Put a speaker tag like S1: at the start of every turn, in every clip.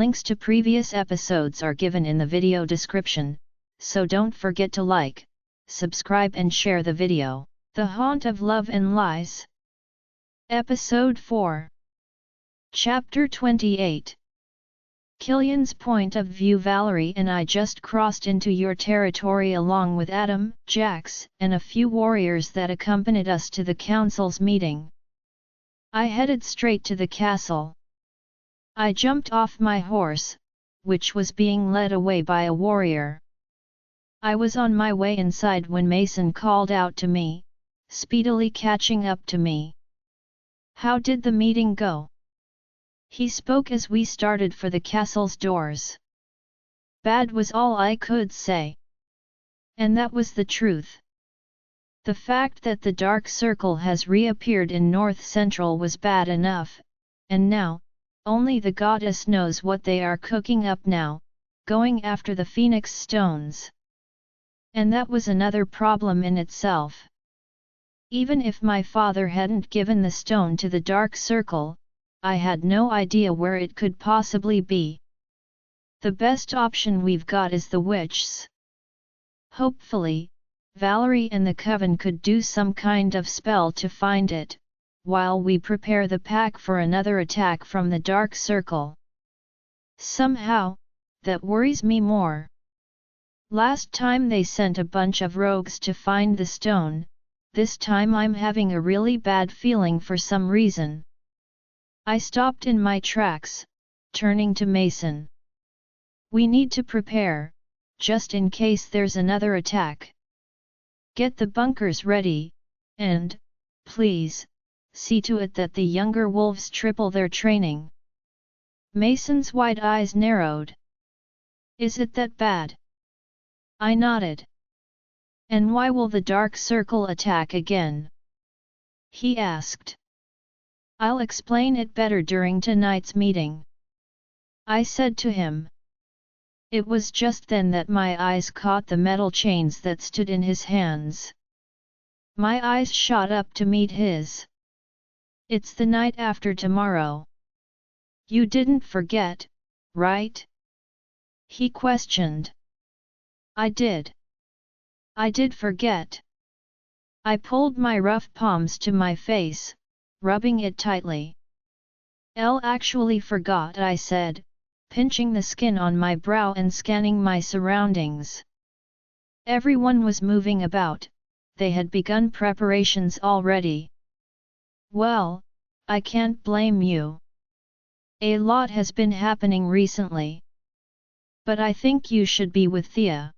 S1: Links to previous episodes are given in the video description, so don't forget to like, subscribe and share the video. The Haunt of Love and Lies. Episode 4. Chapter 28. Killian's point of view. Valerie and I just crossed into your territory along with Adam, Jax, and a few warriors that accompanied us to the council's meeting. I headed straight to the castle. I jumped off my horse, which was being led away by a warrior. I was on my way inside when Mason called out to me, speedily catching up to me. "How did the meeting go?" he spoke as we started for the castle's doors. "Bad" was all I could say. And that was the truth. The fact that the Dark Circle has reappeared in North Central was bad enough, and now, only the goddess knows what they are cooking up now, going after the Phoenix Stones. And that was another problem in itself. Even if my father hadn't given the stone to the Dark Circle, I had no idea where it could possibly be. The best option we've got is the witches. Hopefully, Valerie and the Coven could do some kind of spell to find it, while we prepare the pack for another attack from the Dark Circle. Somehow, that worries me more. Last time they sent a bunch of rogues to find the stone, this time I'm having a really bad feeling for some reason. I stopped in my tracks, turning to Mason. "We need to prepare, just in case there's another attack. Get the bunkers ready, and, please, see to it that the younger wolves triple their training." Mason's wide eyes narrowed. "Is it that bad?" I nodded. "And why will the Dark Circle attack again?" he asked. "I'll explain it better during tonight's meeting," I said to him. It was just then that my eyes caught the metal chains that stood in his hands. My eyes shot up to meet his. "It's the night after tomorrow. You didn't forget, right?" he questioned. "I did. I did forget." I pulled my rough palms to my face, rubbing it tightly. "Elle actually forgot," I said, pinching the skin on my brow and scanning my surroundings. Everyone was moving about, they had begun preparations already. "Well, I can't blame you. A lot has been happening recently. But I think you should be with Thea.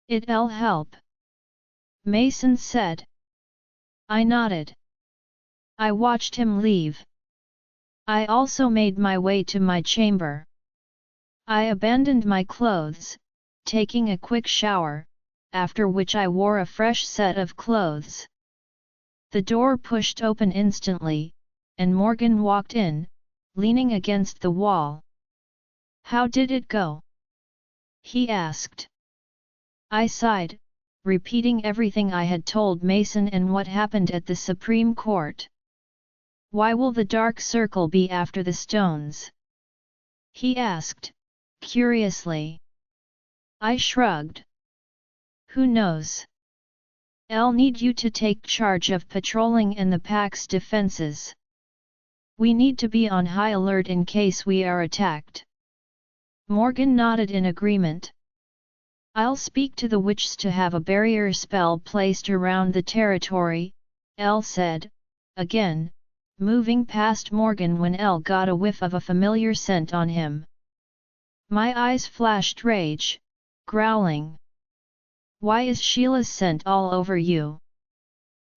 S1: It'll help," Mason said. I nodded. I watched him leave. I also made my way to my chamber. I abandoned my clothes, taking a quick shower, after which I wore a fresh set of clothes. The door pushed open instantly, and Morgan walked in, leaning against the wall. "How did it go?" he asked. I sighed, repeating everything I had told Mason and what happened at the Supreme Court. "Why will the Dark Circle be after the stones?" he asked, curiously. I shrugged. "Who knows? I'll need you to take charge of patrolling and the pack's defenses. We need to be on high alert in case we are attacked." Morgan nodded in agreement. "I'll speak to the witches to have a barrier spell placed around the territory," Elle said, again, moving past Morgan when Elle got a whiff of a familiar scent on him. My eyes flashed rage, growling. "Why is Sheila's scent all over you?"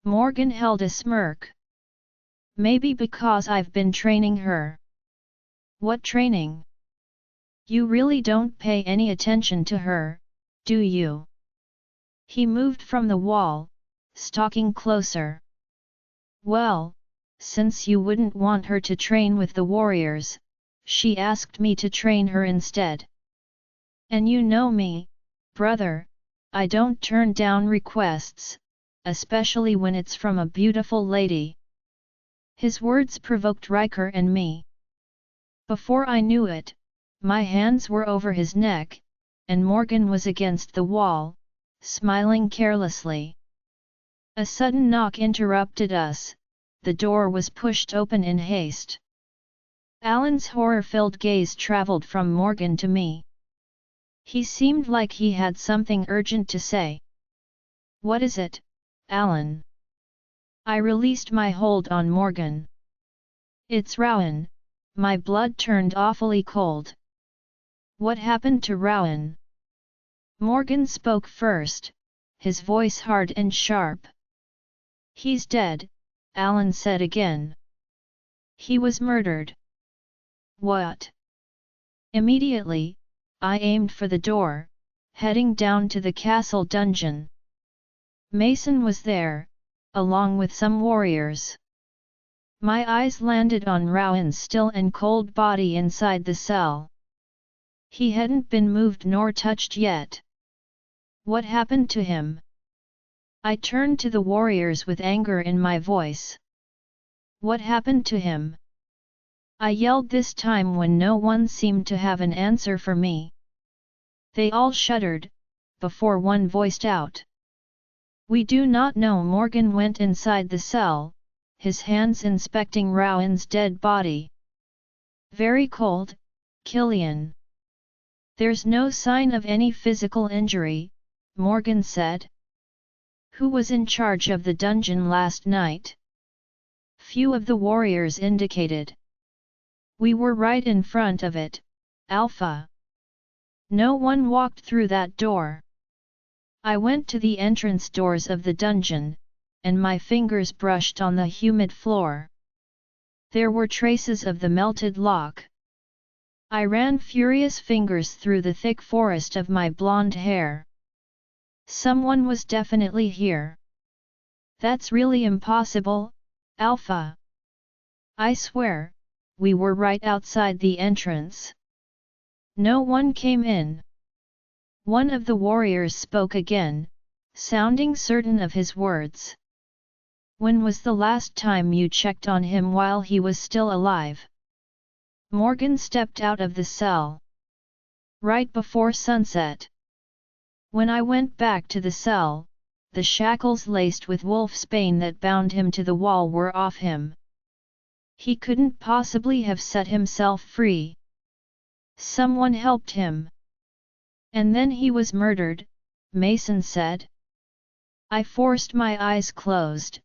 S1: Morgan held a smirk. "Maybe because I've been training her." "What training? You really don't pay any attention to her, do you?" He moved from the wall, stalking closer. "Well, since you wouldn't want her to train with the warriors, she asked me to train her instead. And you know me, brother, I don't turn down requests, especially when it's from a beautiful lady." His words provoked Riker and me. Before I knew it, My hands were over his neck, and Morgan was against the wall, smiling carelessly. A sudden knock interrupted us. The door was pushed open in haste. Alan's horror-filled gaze traveled from Morgan to me. He seemed like he had something urgent to say. "What is it, Alan?" I released my hold on Morgan. "It's Rowan." My blood turned awfully cold. "What happened to Rowan?" Morgan spoke first, his voice hard and sharp. "He's dead," Alan said again. "He was murdered." "What?" Immediately, I aimed for the door, heading down to the castle dungeon. Mason was there, along with some warriors. My eyes landed on Rowan's still and cold body inside the cell. He hadn't been moved nor touched yet. What happened to him? I turned to the warriors with anger in my voice. "What happened to him?" I yelled this time when no one seemed to have an answer for me. They all shuddered, before one voiced out. "We do not know." Morgan went inside the cell, his hands inspecting Rowan's dead body. "Very cold, Killian." "There's no sign of any physical injury," Morgan said. "Who was in charge of the dungeon last night?" Few of the warriors indicated. "We were right in front of it, Alpha. No one walked through that door." I went to the entrance doors of the dungeon, and my fingers brushed on the humid floor. There were traces of the melted lock. I ran furious fingers through the thick forest of my blonde hair. Someone was definitely here. "That's really impossible, Alpha. I swear, we were right outside the entrance. No one came in." One of the warriors spoke again, sounding certain of his words. "When was the last time you checked on him while he was still alive?" Morgan stepped out of the cell. "Right before sunset. When I went back to the cell, the shackles laced with wolfsbane that bound him to the wall were off him. He couldn't possibly have set himself free. Someone helped him. And then he was murdered," Mason said. I forced my eyes closed,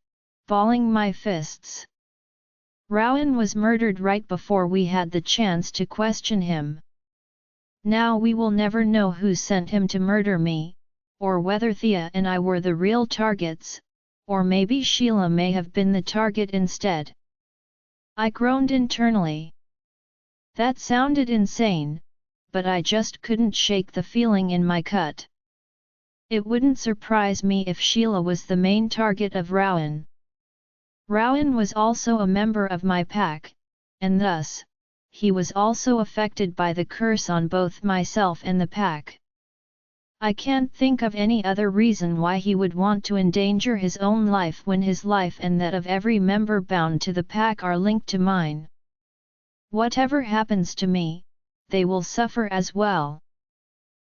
S1: balling my fists. Rowan was murdered right before we had the chance to question him. Now we will never know who sent him to murder me, or whether Thea and I were the real targets, or maybe Sheila may have been the target instead. I groaned internally. That sounded insane, but I just couldn't shake the feeling in my gut. It wouldn't surprise me if Sheila was the main target of Rowan. Rowan was also a member of my pack, and thus, he was also affected by the curse on both myself and the pack. I can't think of any other reason why he would want to endanger his own life when his life and that of every member bound to the pack are linked to mine. Whatever happens to me, they will suffer as well.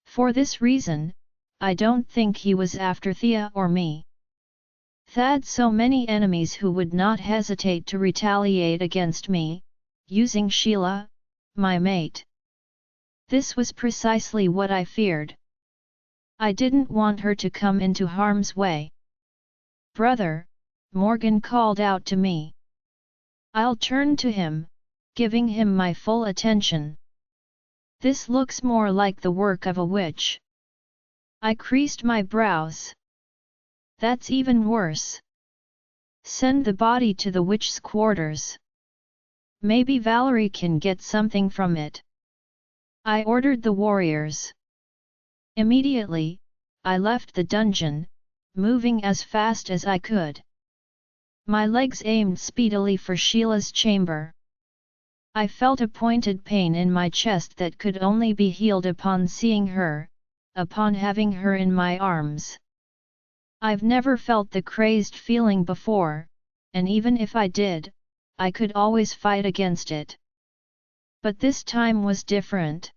S1: For this reason, I don't think he was after Thea or me. Thad so many enemies who would not hesitate to retaliate against me, using Sheila, my mate. This was precisely what I feared. I didn't want her to come into harm's way. "Brother," Morgan called out to me. I'll turn to him, giving him my full attention. "This looks more like the work of a witch." I creased my brows. "That's even worse. Send the body to the witch's quarters. Maybe Valerie can get something from it." I ordered the warriors. Immediately, I left the dungeon, moving as fast as I could. My legs aimed speedily for Sheila's chamber. I felt a pointed pain in my chest that could only be healed upon seeing her, upon having her in my arms. I've never felt the crazed feeling before, and even if I did, I could always fight against it. But this time was different.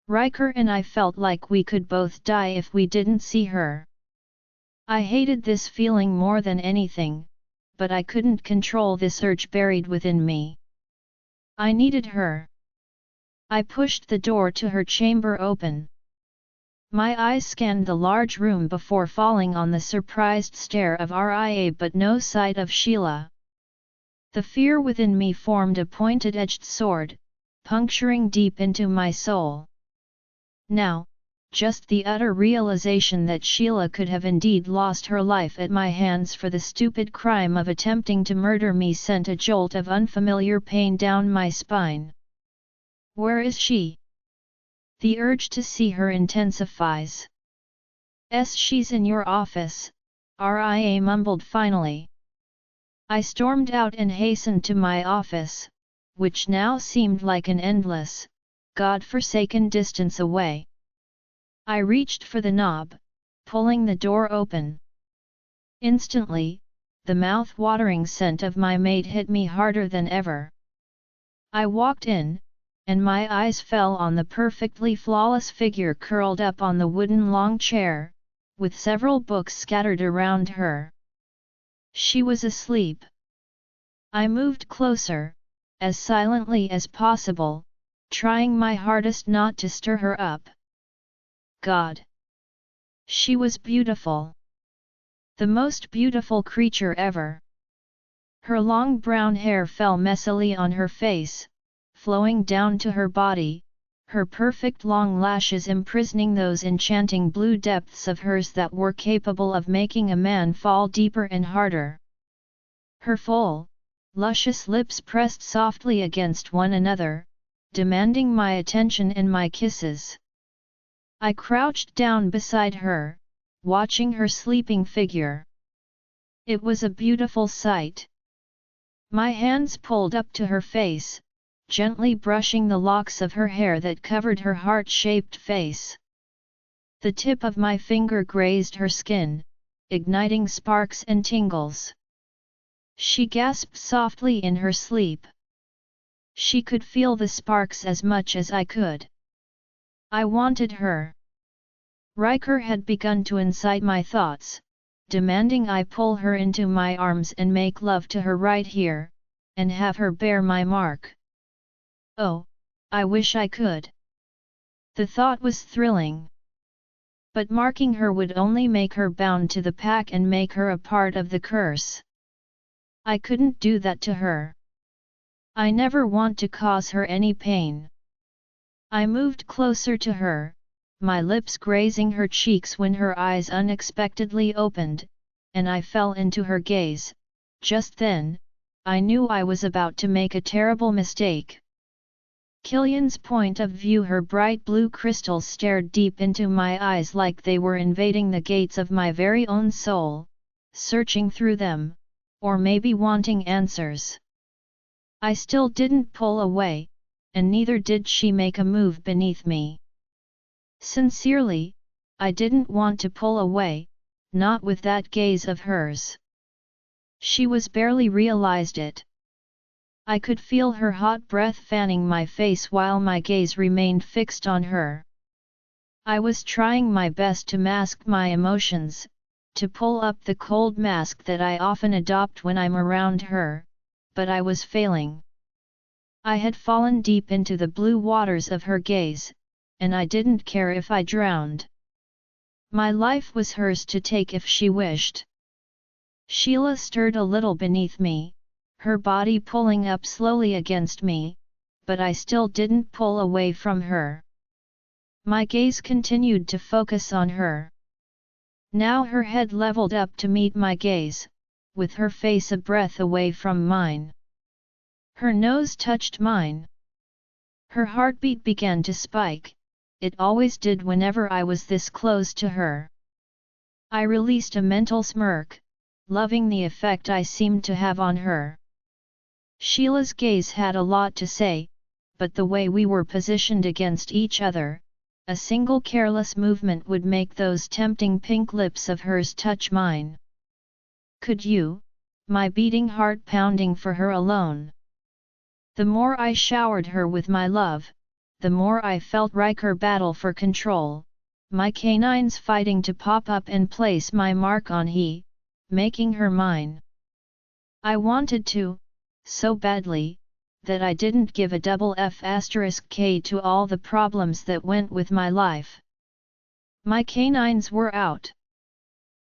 S1: Riker and I felt like we could both die if we didn't see her. I hated this feeling more than anything, but I couldn't control this urge buried within me. I needed her. I pushed the door to her chamber open. My eyes scanned the large room before falling on the surprised stare of Ria, but no sight of Sheila. The fear within me formed a pointed-edged sword, puncturing deep into my soul. Now, just the utter realization that Sheila could have indeed lost her life at my hands for the stupid crime of attempting to murder me sent a jolt of unfamiliar pain down my spine. Where is she? The urge to see her intensifies. She's in your office, Ria mumbled finally. I stormed out and hastened to my office, which now seemed like an endless, God-forsaken distance away. I reached for the knob, pulling the door open. Instantly, the mouth-watering scent of my maid hit me harder than ever. I walked in, and my eyes fell on the perfectly flawless figure curled up on the wooden long chair, with several books scattered around her. She was asleep. I moved closer, as silently as possible, trying my hardest not to stir her up. God! She was beautiful. The most beautiful creature ever. Her long brown hair fell messily on her face, flowing down to her body, her perfect long lashes imprisoning those enchanting blue depths of hers that were capable of making a man fall deeper and harder. Her full, luscious lips pressed softly against one another, demanding my attention and my kisses. I crouched down beside her, watching her sleeping figure. It was a beautiful sight. My hands pulled up to her face, gently brushing the locks of her hair that covered her heart-shaped face. The tip of my finger grazed her skin, igniting sparks and tingles. She gasped softly in her sleep. She could feel the sparks as much as I could. I wanted her. Riker had begun to incite my thoughts, demanding I pull her into my arms and make love to her right here, and have her bear my mark. Oh, I wish I could. The thought was thrilling. But marking her would only make her bound to the pack and make her a part of the curse. I couldn't do that to her. I never want to cause her any pain. I moved closer to her, my lips grazing her cheeks when her eyes unexpectedly opened, and I fell into her gaze. Just then, I knew I was about to make a terrible mistake. Killian's point of view, her bright blue crystals stared deep into my eyes like they were invading the gates of my very own soul, searching through them, or maybe wanting answers. I still didn't pull away, and neither did she make a move beneath me. Sincerely, I didn't want to pull away, not with that gaze of hers. She was barely realized it. I could feel her hot breath fanning my face while my gaze remained fixed on her. I was trying my best to mask my emotions, to pull up the cold mask that I often adopt when I'm around her, but I was failing. I had fallen deep into the blue waters of her gaze, and I didn't care if I drowned. My life was hers to take if she wished. Sheila stirred a little beneath me, her body pulling up slowly against me, but I still didn't pull away from her. My gaze continued to focus on her. Now her head leveled up to meet my gaze, with her face a breath away from mine. Her nose touched mine. Her heartbeat began to spike. It always did whenever I was this close to her. I released a mental smirk, loving the effect I seemed to have on her. Sheila's gaze had a lot to say, but the way we were positioned against each other, a single careless movement would make those tempting pink lips of hers touch mine. Could you? My beating heart pounding for her alone. The more I showered her with my love, the more I felt Riker battle for control, my canines fighting to pop up and place my mark on he, making her mine. I wanted to, so badly, that I didn't give a double F*K to all the problems that went with my life. My canines were out.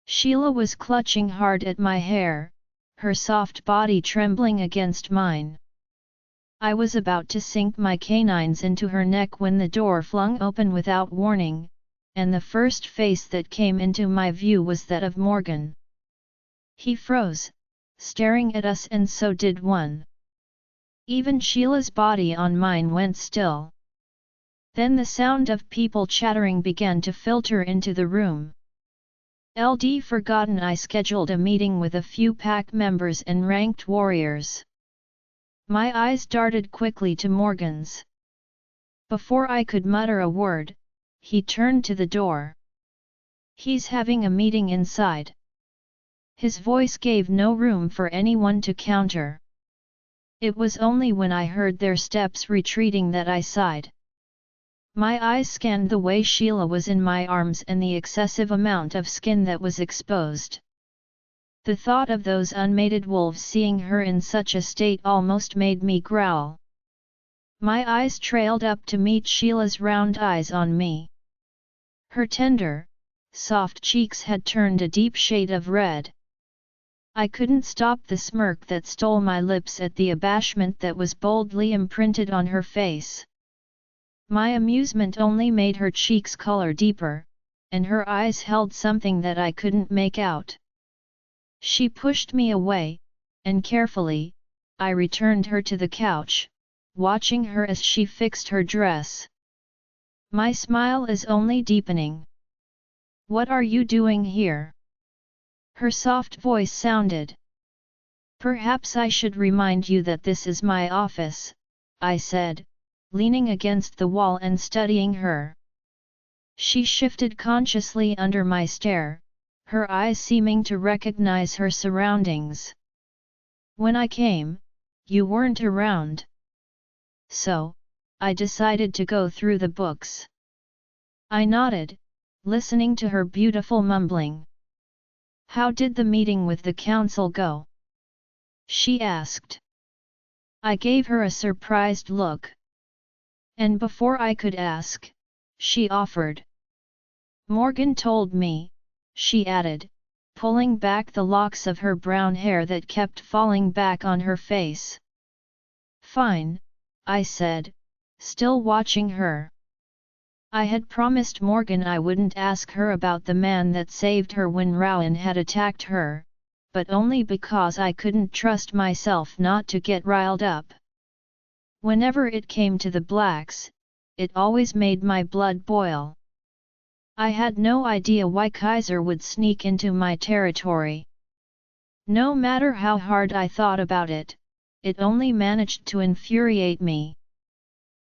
S1: Sheila was clutching hard at my hair, her soft body trembling against mine. I was about to sink my canines into her neck when the door flung open without warning, and the first face that came into my view was that of Morgan. He froze, staring at us, and so did one. Even Sheila's body on mine went still. Then the sound of people chattering began to filter into the room. LD forgotten I scheduled a meeting with a few pack members and ranked warriors. My eyes darted quickly to Morgan's. Before I could mutter a word, he turned to the door. He's having a meeting inside. His voice gave no room for anyone to counter. It was only when I heard their steps retreating that I sighed. My eyes scanned the way Sheila was in my arms and the excessive amount of skin that was exposed. The thought of those unmated wolves seeing her in such a state almost made me growl. My eyes trailed up to meet Sheila's round eyes on me. Her tender, soft cheeks had turned a deep shade of red. I couldn't stop the smirk that stole my lips at the abashment that was boldly imprinted on her face. My amusement only made her cheeks color deeper, and her eyes held something that I couldn't make out. She pushed me away, and carefully, I returned her to the couch, watching her as she fixed her dress. My smile is only deepening. What are you doing here? Her soft voice sounded. Perhaps I should remind you that this is my office, I said, leaning against the wall and studying her. She shifted consciously under my stare, her eyes seeming to recognize her surroundings. When I came, you weren't around. So, I decided to go through the books. I nodded, listening to her beautiful mumbling. How did the meeting with the council go? She asked. I gave her a surprised look. And before I could ask, she offered. Morgan told me, she added, pulling back the locks of her brown hair that kept falling back on her face. Fine, I said, still watching her. I had promised Morgan I wouldn't ask her about the man that saved her when Rowan had attacked her, but only because I couldn't trust myself not to get riled up. Whenever it came to the blacks, it always made my blood boil. I had no idea why Kaiser would sneak into my territory. No matter how hard I thought about it, it only managed to infuriate me.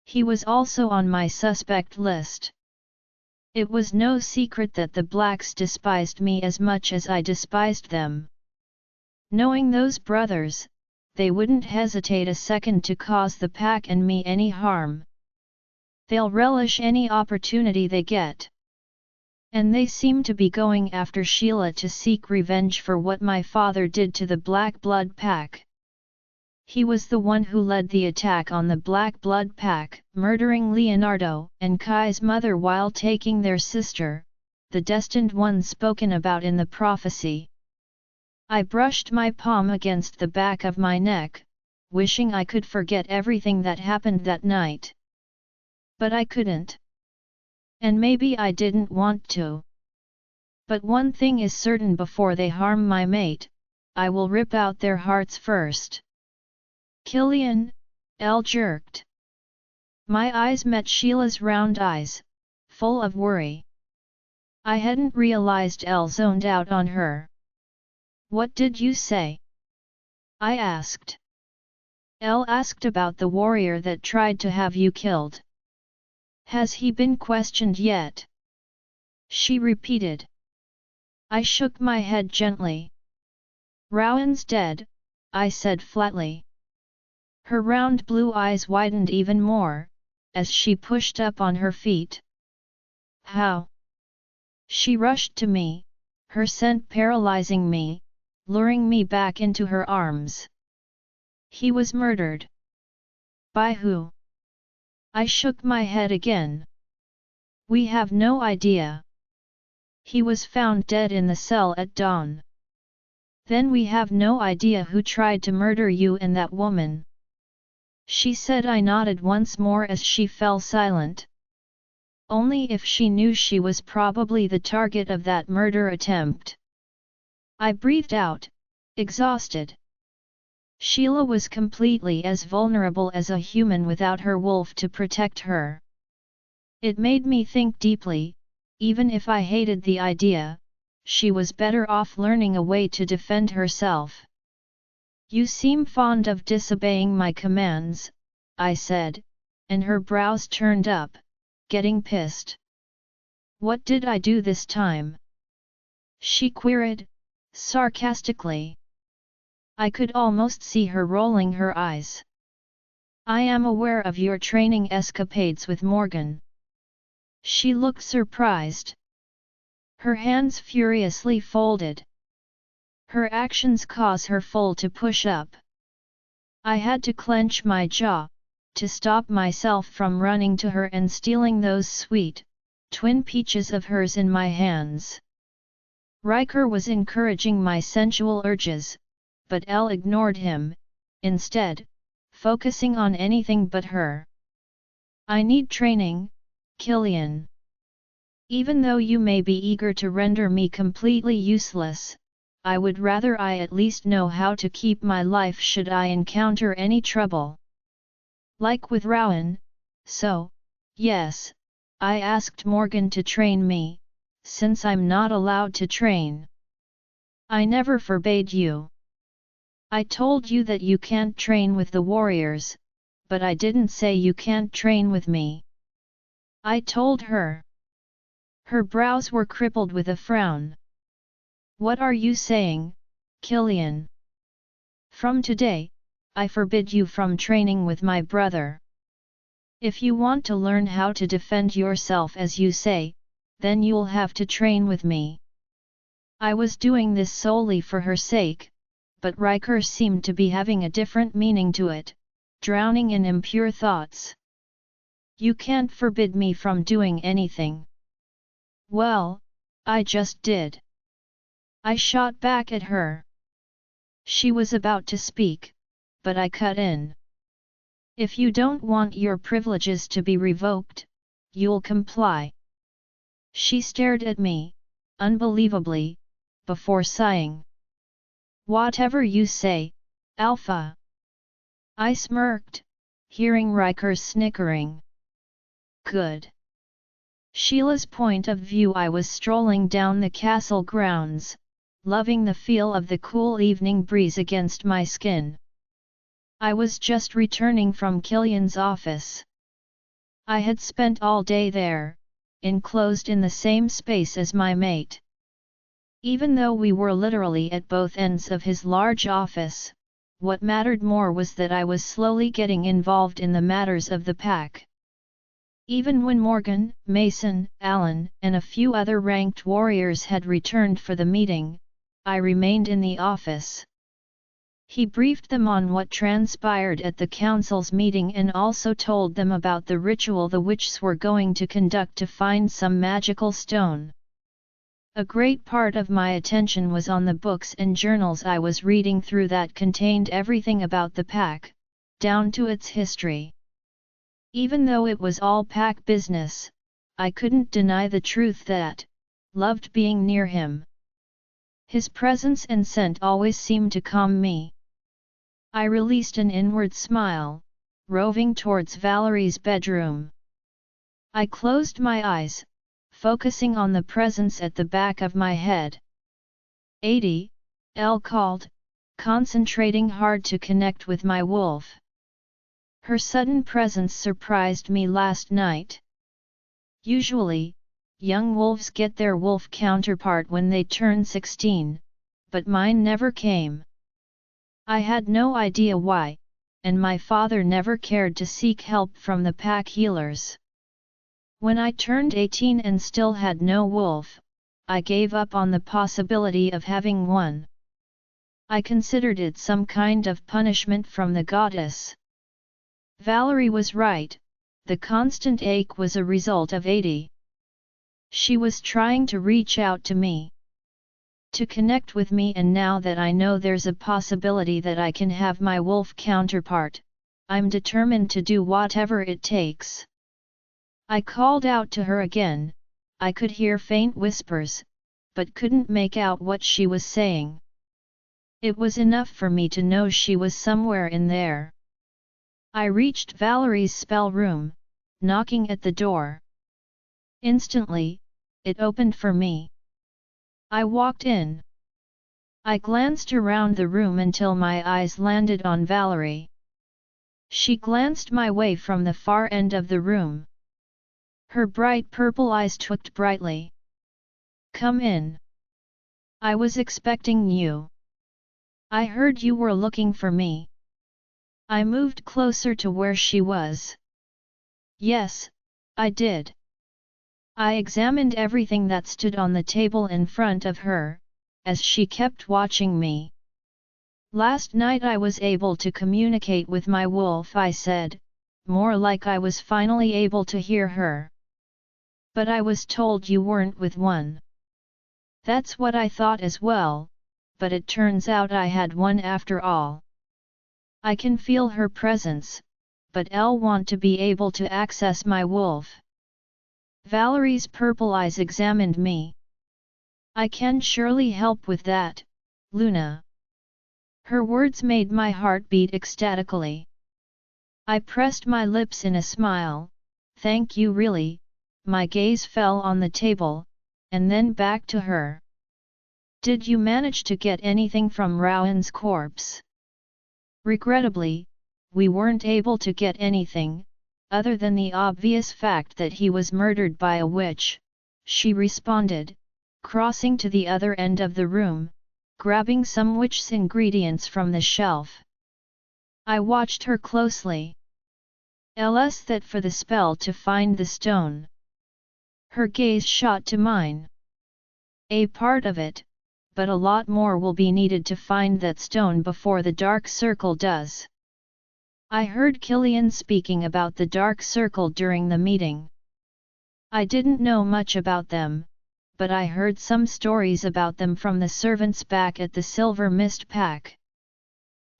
S1: He was also on my suspect list. It was no secret that the blacks despised me as much as I despised them. Knowing those brothers, they wouldn't hesitate a second to cause the pack and me any harm. They'll relish any opportunity they get. And they seem to be going after Sheila to seek revenge for what my father did to the Black Blood Pack. He was the one who led the attack on the Black Blood Pack, murdering Leonardo and Kai's mother while taking their sister, the destined one spoken about in the prophecy. I brushed my palm against the back of my neck, wishing I could forget everything that happened that night. But I couldn't. And maybe I didn't want to. But one thing is certain: before they harm my mate, I will rip out their hearts first. Killian, Elle jerked. My eyes met Sheila's round eyes, full of worry. I hadn't realized Elle zoned out on her. What did you say? I asked. Elle asked about the warrior that tried to have you killed. Has he been questioned yet? She repeated. I shook my head gently. Rowan's dead, I said flatly. Her round blue eyes widened even more, as she pushed up on her feet. How? She rushed to me, her scent paralyzing me, luring me back into her arms. He was murdered. By who? I shook my head again. We have no idea. He was found dead in the cell at dawn. Then we have no idea who tried to murder you and that woman. She said. I nodded once more as she fell silent. Only if she knew she was probably the target of that murder attempt. I breathed out, exhausted. Sheila was completely as vulnerable as a human without her wolf to protect her. It made me think deeply. Even if I hated the idea, she was better off learning a way to defend herself. You seem fond of disobeying my commands, I said, and her brows turned up, getting pissed. What did I do this time? She queried, sarcastically. I could almost see her rolling her eyes. I am aware of your training escapades with Morgan. She looked surprised. Her hands furiously folded. Her actions cause her foal to push up. I had to clench my jaw, to stop myself from running to her and stealing those sweet, twin peaches of hers in my hands. Riker was encouraging my sensual urges, but Elle ignored him, instead, focusing on anything but her. I need training, Killian. Even though you may be eager to render me completely useless, I would rather I at least know how to keep my life should I encounter any trouble. Like with Rowan, so, yes, I asked Morgan to train me, since I'm not allowed to train. I never forbade you. I told you that you can't train with the warriors, but I didn't say you can't train with me. I told her. Her brows were crippled with a frown. What are you saying, Killian? From today, I forbid you from training with my brother. If you want to learn how to defend yourself as you say, then you'll have to train with me. I was doing this solely for her sake, but Riker seemed to be having a different meaning to it, drowning in impure thoughts. You can't forbid me from doing anything. Well, I just did. I shot back at her. She was about to speak, but I cut in. If you don't want your privileges to be revoked, you'll comply. She stared at me, unbelievably, before sighing. Whatever you say, Alpha. I smirked, hearing Riker's snickering. Good. Sheila's point of view. I was strolling down the castle grounds, loving the feel of the cool evening breeze against my skin. I was just returning from Killian's office. I had spent all day there, enclosed in the same space as my mate. Even though we were literally at both ends of his large office, what mattered more was that I was slowly getting involved in the matters of the pack. Even when Morgan, Mason, Allen, and a few other ranked warriors had returned for the meeting, I remained in the office. He briefed them on what transpired at the council's meeting and also told them about the ritual the witches were going to conduct to find some magical stone. A great part of my attention was on the books and journals I was reading through that contained everything about the pack, down to its history. Even though it was all pack business, I couldn't deny the truth that, loved being near him. His presence and scent always seemed to calm me. I released an inward smile, roving towards Valerie's bedroom. I closed my eyes, focusing on the presence at the back of my head. 80, Elle called, concentrating hard to connect with my wolf. Her sudden presence surprised me last night. Usually, young wolves get their wolf counterpart when they turn 16, but mine never came. I had no idea why, and my father never cared to seek help from the pack healers. When I turned 18 and still had no wolf, I gave up on the possibility of having one. I considered it some kind of punishment from the goddess. Valerie was right, the constant ache was a result of 80. She was trying to reach out to me, to connect with me, and now that I know there's a possibility that I can have my wolf counterpart, I'm determined to do whatever it takes. I called out to her again. I could hear faint whispers, but couldn't make out what she was saying. It was enough for me to know she was somewhere in there. I reached Valerie's spell room, knocking at the door. Instantly, it opened for me. I walked in. I glanced around the room until my eyes landed on Valerie. She glanced my way from the far end of the room. Her bright purple eyes twinkled brightly. "Come in. I was expecting you. I heard you were looking for me." I moved closer to where she was. "Yes, I did." I examined everything that stood on the table in front of her, as she kept watching me. "Last night I was able to communicate with my wolf," I said, more like I was finally able to hear her. "But I was told you weren't with one." "That's what I thought as well, but it turns out I had one after all. I can feel her presence, but I'll want to be able to access my wolf." Valerie's purple eyes examined me. "I can surely help with that, Luna." Her words made my heart beat ecstatically. I pressed my lips in a smile. "Thank you really." My gaze fell on the table, and then back to her. "Did you manage to get anything from Rowan's corpse?" "Regrettably, we weren't able to get anything, other than the obvious fact that he was murdered by a witch," she responded, crossing to the other end of the room, grabbing some witch's ingredients from the shelf. I watched her closely. "Ls that for the spell to find the stone." Her gaze shot to mine. "A part of it, but a lot more will be needed to find that stone before the Dark Circle does." I heard Killian speaking about the Dark Circle during the meeting. I didn't know much about them, but I heard some stories about them from the servants back at the Silver Mist Pack.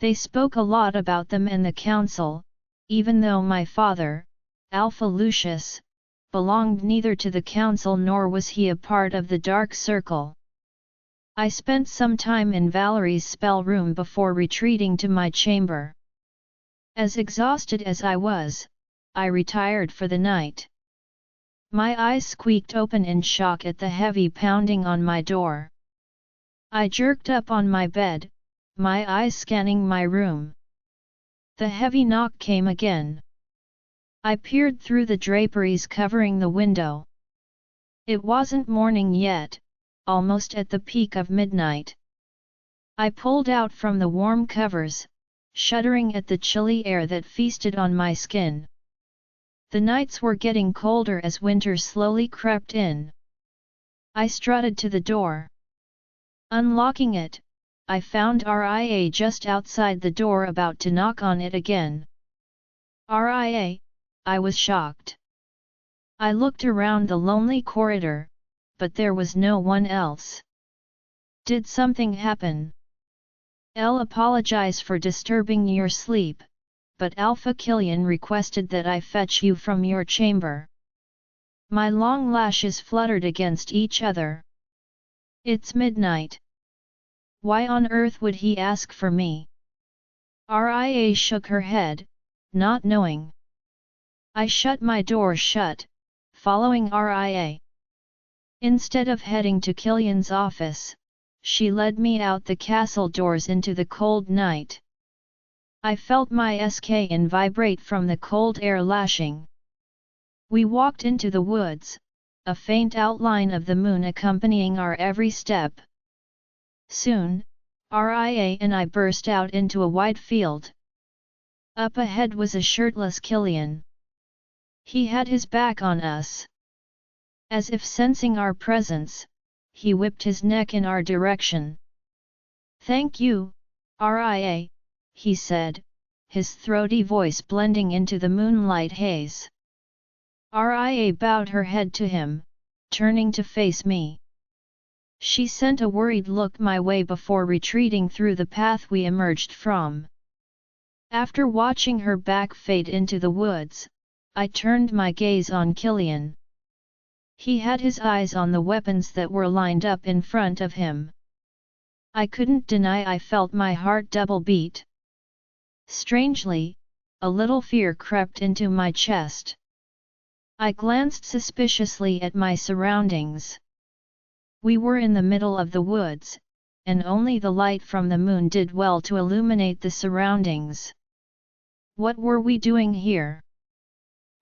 S1: They spoke a lot about them and the Council, even though my father, Alpha Lucius, belonged neither to the Council nor was he a part of the Dark Circle. I spent some time in Valerie's spell room before retreating to my chamber. As exhausted as I was, I retired for the night. My eyes squeaked open in shock at the heavy pounding on my door. I jerked up on my bed, my eyes scanning my room. The heavy knock came again. I peered through the draperies covering the window. It wasn't morning yet, almost at the peak of midnight. I pulled out from the warm covers, shuddering at the chilly air that feasted on my skin. The nights were getting colder as winter slowly crept in. I strutted to the door. Unlocking it, I found Ria just outside the door about to knock on it again. "Ria," I was shocked. I looked around the lonely corridor, but there was no one else. "Did something happen?" "I'll apologize for disturbing your sleep, but Alpha Killian requested that I fetch you from your chamber." My long lashes fluttered against each other. "It's midnight. Why on earth would he ask for me?" Ria shook her head, not knowing. I shut my door shut, following Ria. Instead of heading to Killian's office, she led me out the castle doors into the cold night. I felt my skin vibrate from the cold air lashing. We walked into the woods, a faint outline of the moon accompanying our every step. Soon, Ria and I burst out into a wide field. Up ahead was a shirtless Killian. He had his back on us. As if sensing our presence, he whipped his neck in our direction. "Thank you, Ria," he said, his throaty voice blending into the moonlight haze. Ria bowed her head to him, turning to face me. She sent a worried look my way before retreating through the path we emerged from. After watching her back fade into the woods, I turned my gaze on Killian. He had his eyes on the weapons that were lined up in front of him. I couldn't deny I felt my heart double beat. Strangely, a little fear crept into my chest. I glanced suspiciously at my surroundings. We were in the middle of the woods, and only the light from the moon did well to illuminate the surroundings. What were we doing here?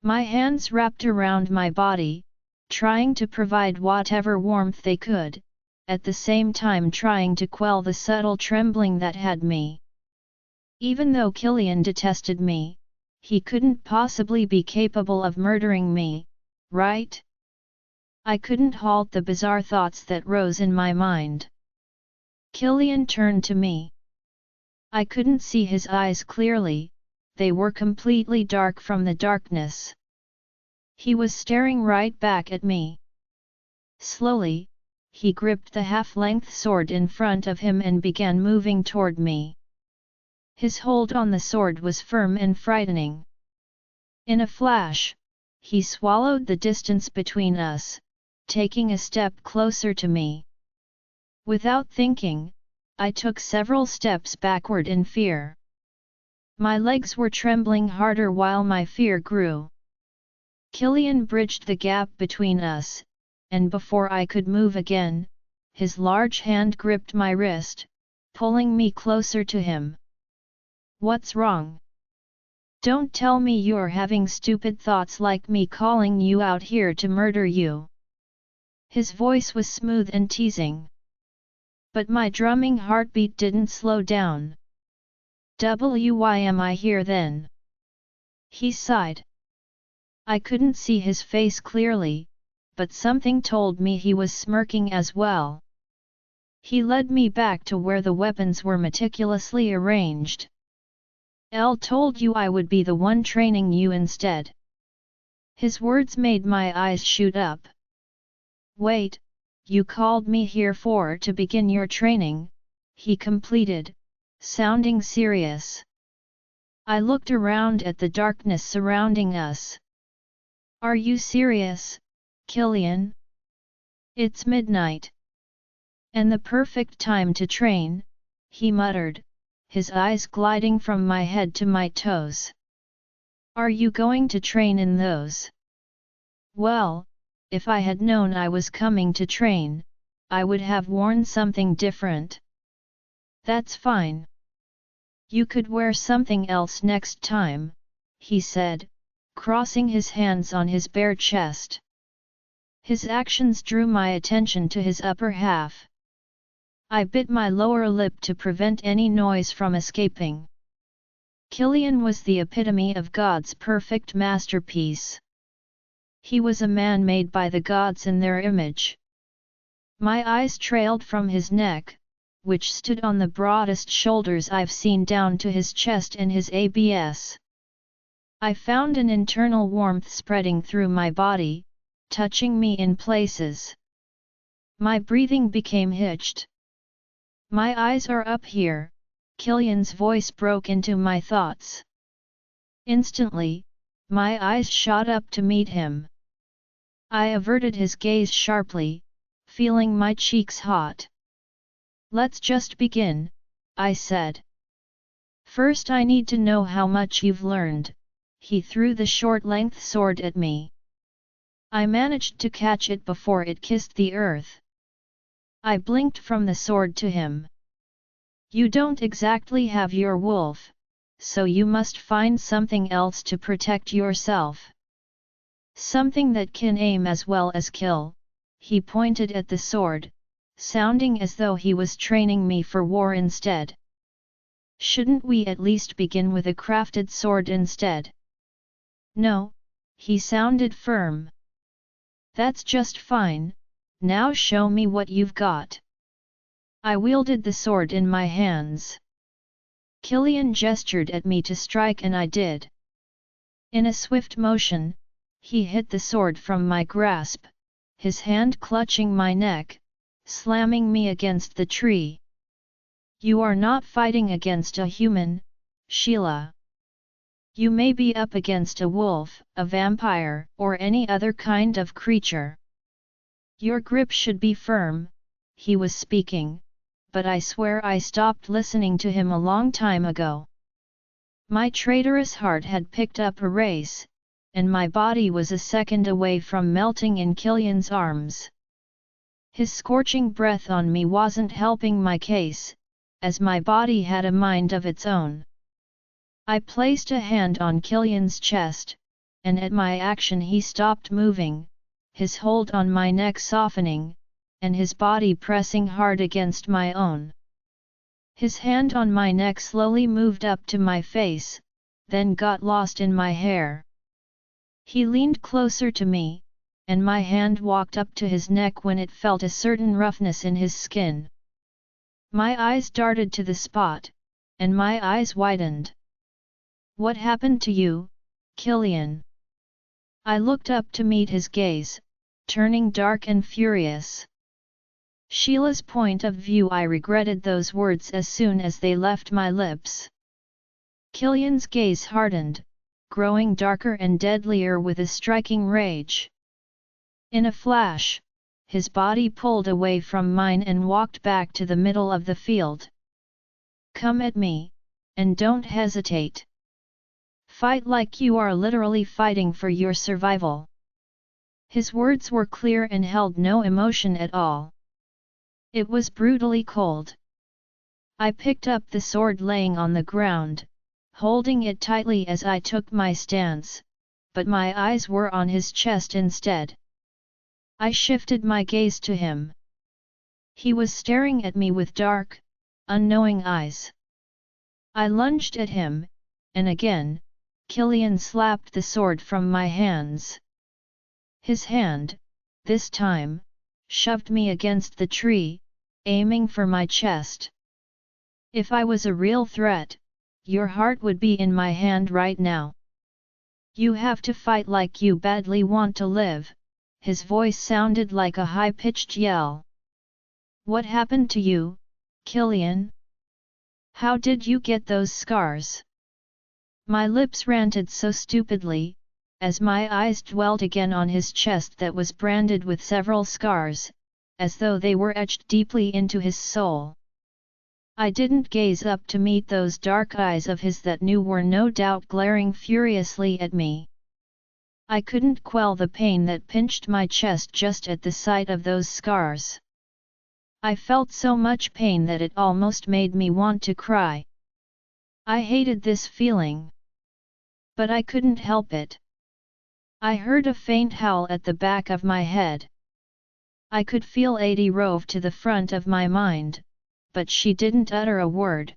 S1: My hands wrapped around my body, trying to provide whatever warmth they could, at the same time trying to quell the subtle trembling that had me. Even though Killian detested me, he couldn't possibly be capable of murdering me, right? I couldn't halt the bizarre thoughts that rose in my mind. Killian turned to me. I couldn't see his eyes clearly, they were completely dark from the darkness. He was staring right back at me. Slowly, he gripped the half-length sword in front of him and began moving toward me. His hold on the sword was firm and frightening. In a flash, he swallowed the distance between us, taking a step closer to me. Without thinking, I took several steps backward in fear. My legs were trembling harder while my fear grew. Killian bridged the gap between us, and before I could move again, his large hand gripped my wrist, pulling me closer to him. "What's wrong? Don't tell me you're having stupid thoughts like me calling you out here to murder you." His voice was smooth and teasing. But my drumming heartbeat didn't slow down. "Why am I here then?" He sighed. I couldn't see his face clearly, but something told me he was smirking as well. He led me back to where the weapons were meticulously arranged. "Elle told you I would be the one training you instead." His words made my eyes shoot up. "Wait, you called me here to begin your training," he completed, sounding serious. I looked around at the darkness surrounding us. "Are you serious, Killian? It's midnight. And the perfect time to train," he muttered, his eyes gliding from my head to my toes. "Are you going to train in those?" Well, if I had known I was coming to train, I would have worn something different. "That's fine. You could wear something else next time," he said, crossing his hands on his bare chest. His actions drew my attention to his upper half. I bit my lower lip to prevent any noise from escaping. Killian was the epitome of God's perfect masterpiece. He was a man made by the gods in their image. My eyes trailed from his neck, which stood on the broadest shoulders I've seen, down to his chest and his abs. I found an internal warmth spreading through my body, touching me in places. My breathing became hitched. "My eyes are up here," Killian's voice broke into my thoughts. Instantly, my eyes shot up to meet him. I averted his gaze sharply, feeling my cheeks hot. "Let's just begin," I said. "First I need to know how much you've learned." He threw the short-length sword at me. I managed to catch it before it kissed the earth. I blinked from the sword to him. "You don't exactly have your wolf, so you must find something else to protect yourself. Something that can aim as well as kill." He pointed at the sword, sounding as though he was training me for war instead. Shouldn't we at least begin with a crafted sword instead? No, he sounded firm. That's just fine, now show me what you've got. I wielded the sword in my hands. Killian gestured at me to strike and I did. In a swift motion, he hit the sword from my grasp, his hand clutching my neck, slamming me against the tree. You are not fighting against a human, Sheila. You may be up against a wolf, a vampire, or any other kind of creature. Your grip should be firm, he was speaking, but I swear I stopped listening to him a long time ago. My traitorous heart had picked up a race, and my body was a second away from melting in Killian's arms. His scorching breath on me wasn't helping my case, as my body had a mind of its own. I placed a hand on Killian's chest, and at my action he stopped moving, his hold on my neck softening, and his body pressing hard against my own. His hand on my neck slowly moved up to my face, then got lost in my hair. He leaned closer to me, and my hand walked up to his neck when it felt a certain roughness in his skin. My eyes darted to the spot, and my eyes widened. What happened to you, Killian? I looked up to meet his gaze, turning dark and furious. Sheila's point of view. I regretted those words as soon as they left my lips. Killian's gaze hardened, growing darker and deadlier with a striking rage. In a flash, his body pulled away from mine and walked back to the middle of the field. Come at me, and don't hesitate. Fight like you are literally fighting for your survival. His words were clear and held no emotion at all. It was brutally cold. I picked up the sword laying on the ground, holding it tightly as I took my stance, but my eyes were on his chest instead. I shifted my gaze to him. He was staring at me with dark, unknowing eyes. I lunged at him, and again, Killian slapped the sword from my hands. His hand, this time, shoved me against the tree, aiming for my chest. If I was a real threat, your heart would be in my hand right now. You have to fight like you badly want to live. His voice sounded like a high-pitched yell. What happened to you, Killian? How did you get those scars? My lips ranted so stupidly, as my eyes dwelt again on his chest that was branded with several scars, as though they were etched deeply into his soul. I didn't gaze up to meet those dark eyes of his that were no doubt glaring furiously at me. I couldn't quell the pain that pinched my chest just at the sight of those scars. I felt so much pain that it almost made me want to cry. I hated this feeling. But I couldn't help it. I heard a faint howl at the back of my head. I could feel Adi rove to the front of my mind, but she didn't utter a word.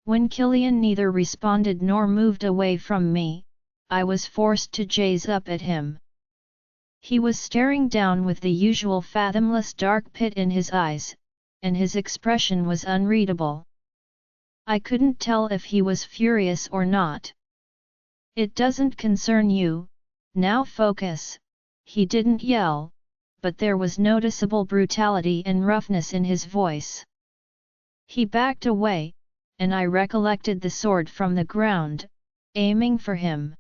S1: When Killian neither responded nor moved away from me, I was forced to gaze up at him. He was staring down with the usual fathomless dark pit in his eyes, and his expression was unreadable. I couldn't tell if he was furious or not. It doesn't concern you, now focus, he didn't yell, but there was noticeable brutality and roughness in his voice. He backed away, and I recollected the sword from the ground, aiming for him.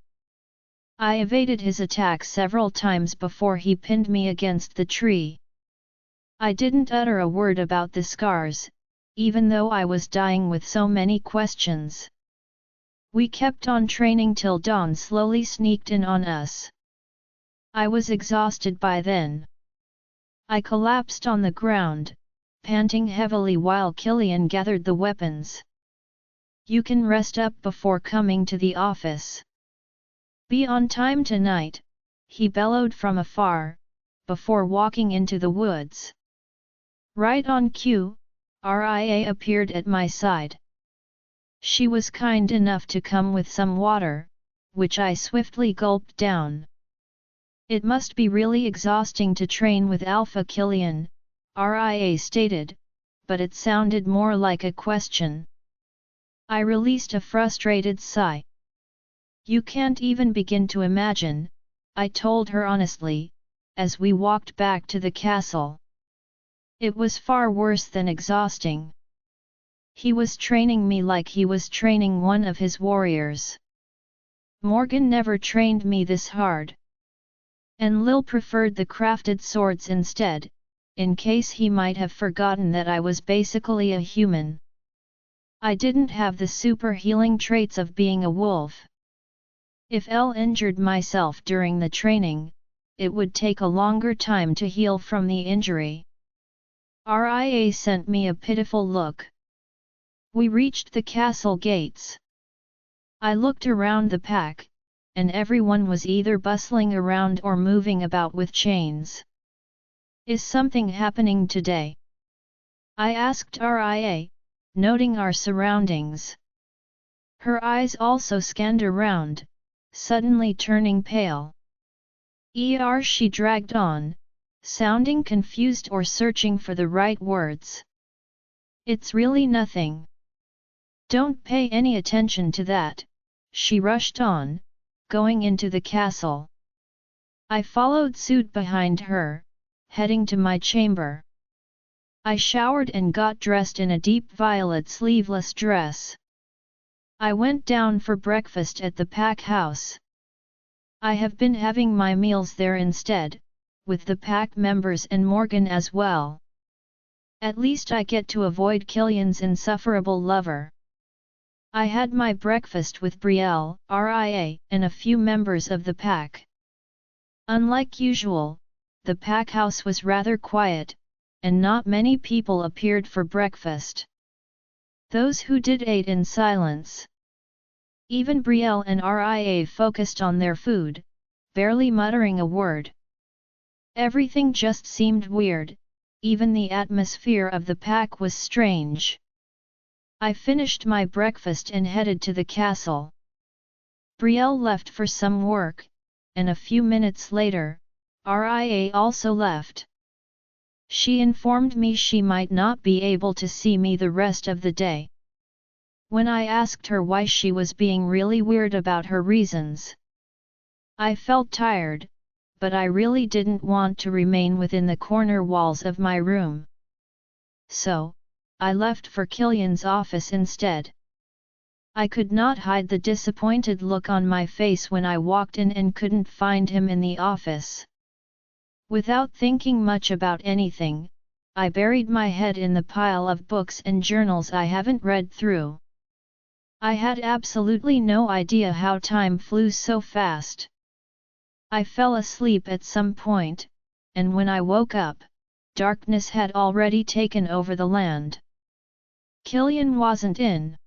S1: I evaded his attack several times before he pinned me against the tree. I didn't utter a word about the scars, even though I was dying with so many questions. We kept on training till dawn slowly sneaked in on us. I was exhausted by then. I collapsed on the ground, panting heavily while Killian gathered the weapons. You can rest up before coming to the office. Be on time tonight, he bellowed from afar, before walking into the woods. Right on cue, Ria appeared at my side. She was kind enough to come with some water, which I swiftly gulped down. It must be really exhausting to train with Alpha Killian, Ria stated, but it sounded more like a question. I released a frustrated sigh. You can't even begin to imagine, I told her honestly, as we walked back to the castle. It was far worse than exhausting. He was training me like he was training one of his warriors. Morgan never trained me this hard. Enlil preferred the crafted swords instead, in case he might have forgotten that I was basically a human. I didn't have the super healing traits of being a wolf. If I injured myself during the training, it would take a longer time to heal from the injury. Ria sent me a pitiful look. We reached the castle gates. I looked around the pack, and everyone was either bustling around or moving about with chains. Is something happening today? I asked Ria, noting our surroundings. Her eyes also scanned around, suddenly turning pale. She dragged on, sounding confused or searching for the right words. It's really nothing. Don't pay any attention to that, she rushed on, going into the castle. I followed suit behind her, heading to my chamber. I showered and got dressed in a deep violet sleeveless dress. I went down for breakfast at the pack house. I have been having my meals there instead, with the pack members and Morgan as well. At least I get to avoid Killian's insufferable lover. I had my breakfast with Betrayal, Ria, and a few members of the pack. Unlike usual, the pack house was rather quiet, and not many people appeared for breakfast. Those who did ate in silence. Even Betrayal and Ria focused on their food, barely muttering a word. Everything just seemed weird, even the atmosphere of the pack was strange. I finished my breakfast and headed to the castle. Betrayal left for some work, and a few minutes later, Ria also left. She informed me she might not be able to see me the rest of the day. When I asked her why she was being really weird about her reasons, I felt tired, but I really didn't want to remain within the corner walls of my room. So, I left for Killian's office instead. I could not hide the disappointed look on my face when I walked in and couldn't find him in the office. Without thinking much about anything, I buried my head in the pile of books and journals I haven't read through. I had absolutely no idea how time flew so fast. I fell asleep at some point, and when I woke up, darkness had already taken over the land. Killian wasn't in.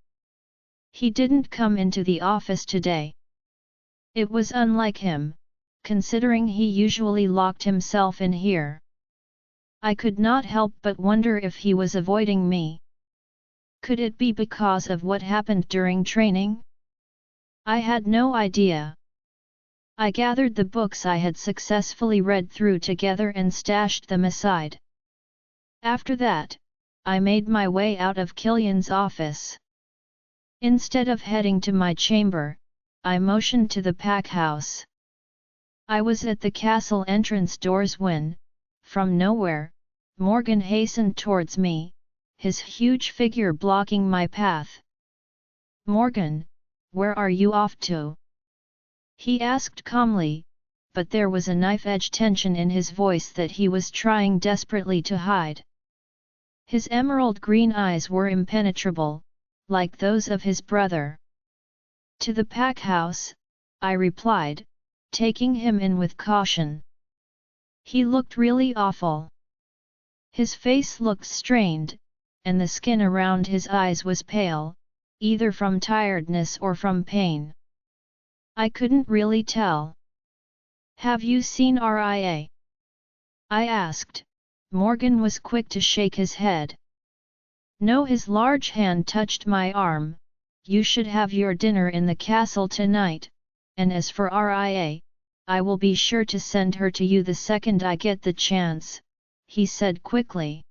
S1: He didn't come into the office today. It was unlike him, considering he usually locked himself in here. I could not help but wonder if he was avoiding me. Could it be because of what happened during training? I had no idea. I gathered the books I had successfully read through together and stashed them aside. After that, I made my way out of Killian's office. Instead of heading to my chamber, I motioned to the pack house. I was at the castle entrance doors when, from nowhere, Morgan hastened towards me, his huge figure blocking my path. "Morgan, where are you off to?" he asked calmly, but there was a knife-edge tension in his voice that he was trying desperately to hide. His emerald green eyes were impenetrable, like those of his brother. "To the pack house," I replied, taking him in with caution. He looked really awful. His face looked strained, and the skin around his eyes was pale, either from tiredness or from pain. I couldn't really tell. "Have you seen Ria?" I asked. Morgan was quick to shake his head. No, his large hand touched my arm, you should have your dinner in the castle tonight, and as for Ria, I will be sure to send her to you the second I get the chance," he said quickly.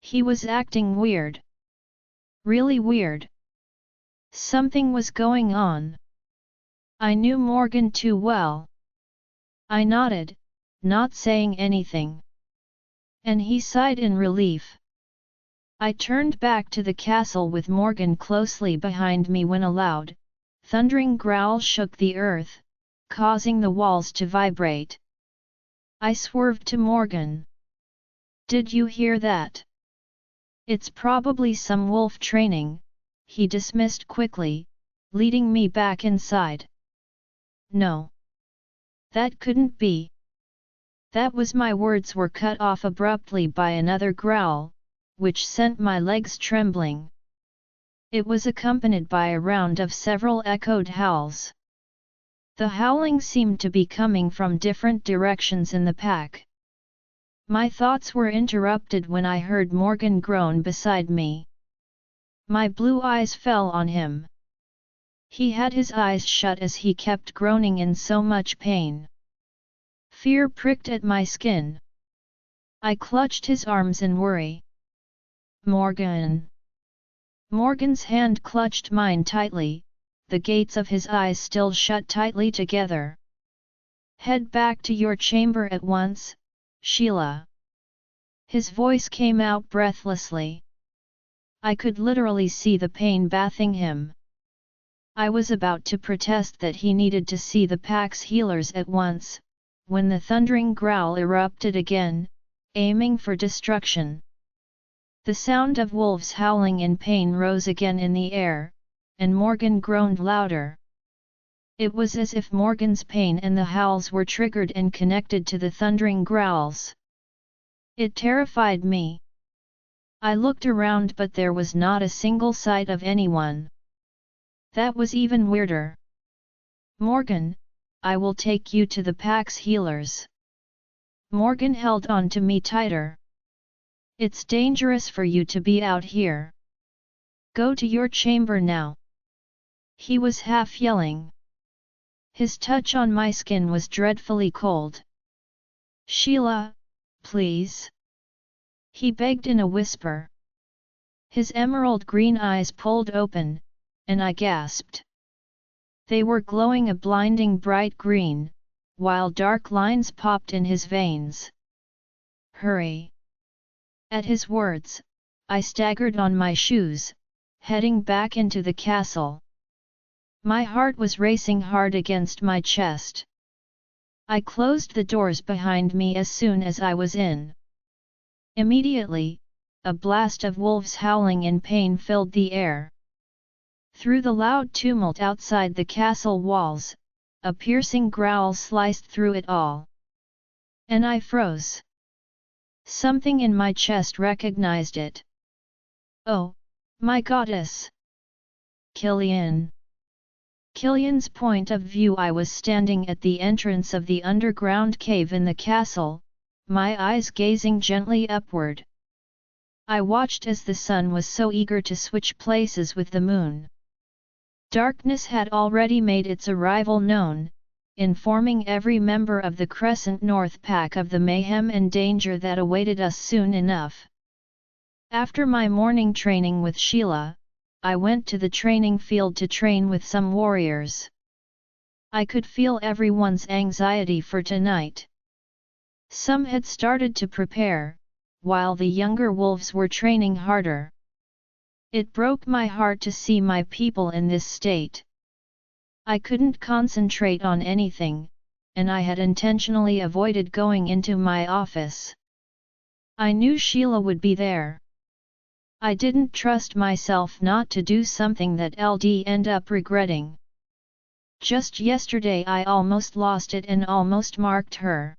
S1: He was acting weird. Really weird. Something was going on. I knew Morgan too well. I nodded, not saying anything. And he sighed in relief. I turned back to the castle with Morgan closely behind me when a loud, thundering growl shook the earth, causing the walls to vibrate. I swerved to Morgan. "Did you hear that?" "It's probably some wolf training," he dismissed quickly, leading me back inside. "No. That couldn't be." That was my words were cut off abruptly by another growl, which sent my legs trembling. It was accompanied by a round of several echoed howls. The howling seemed to be coming from different directions in the pack. My thoughts were interrupted when I heard Morgan groan beside me. My blue eyes fell on him. He had his eyes shut as he kept groaning in so much pain. Fear pricked at my skin. I clutched his arms in worry. "Morgan!" Morgan's hand clutched mine tightly, the gates of his eyes still shut tightly together. "Head back to your chamber at once, Sheila." His voice came out breathlessly. I could literally see the pain bathing him. I was about to protest that he needed to see the pack's healers at once, when the thundering growl erupted again, aiming for destruction. The sound of wolves howling in pain rose again in the air, and Morgan groaned louder. It was as if Morgan's pain and the howls were triggered and connected to the thundering growls. It terrified me. I looked around but there was not a single sight of anyone. That was even weirder. "Morgan, I will take you to the pack's healers." Morgan held on to me tighter. "It's dangerous for you to be out here. Go to your chamber now." He was half yelling. His touch on my skin was dreadfully cold. "Sheila, please," he begged in a whisper. His emerald green eyes pulled open, and I gasped. They were glowing a blinding bright green, while dark lines popped in his veins. "Hurry!" At his words, I staggered on my shoes, heading back into the castle. My heart was racing hard against my chest. I closed the doors behind me as soon as I was in. Immediately, a blast of wolves howling in pain filled the air. Through the loud tumult outside the castle walls, a piercing growl sliced through it all. And I froze. Something in my chest recognized it. "Oh, my goddess! Killian!" Killian's point of view. I was standing at the entrance of the underground cave in the castle, my eyes gazing gently upward. I watched as the sun was so eager to switch places with the moon. Darkness had already made its arrival known, informing every member of the Crescent North Pack of the mayhem and danger that awaited us soon enough. After my morning training with Sheila, I went to the training field to train with some warriors. I could feel everyone's anxiety for tonight. Some had started to prepare, while the younger wolves were training harder. It broke my heart to see my people in this state. I couldn't concentrate on anything, and I had intentionally avoided going into my office. I knew Sheila would be there. I didn't trust myself not to do something that I'd end up regretting. Just yesterday I almost lost it and almost marked her.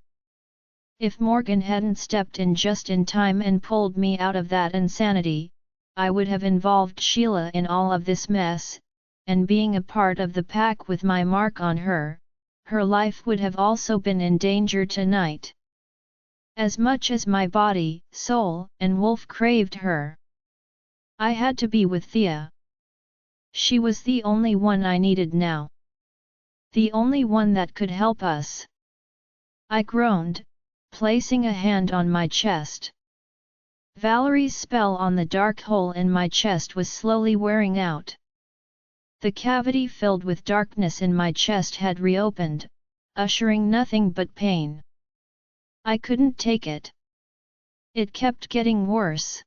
S1: If Morgan hadn't stepped in just in time and pulled me out of that insanity, I would have involved Sheila in all of this mess, and being a part of the pack with my mark on her, her life would have also been in danger tonight. As much as my body, soul, and wolf craved her, I had to be with Thea. She was the only one I needed now. The only one that could help us. I groaned, placing a hand on my chest. Valerie's spell on the dark hole in my chest was slowly wearing out. The cavity filled with darkness in my chest had reopened, ushering nothing but pain. I couldn't take it. It kept getting worse.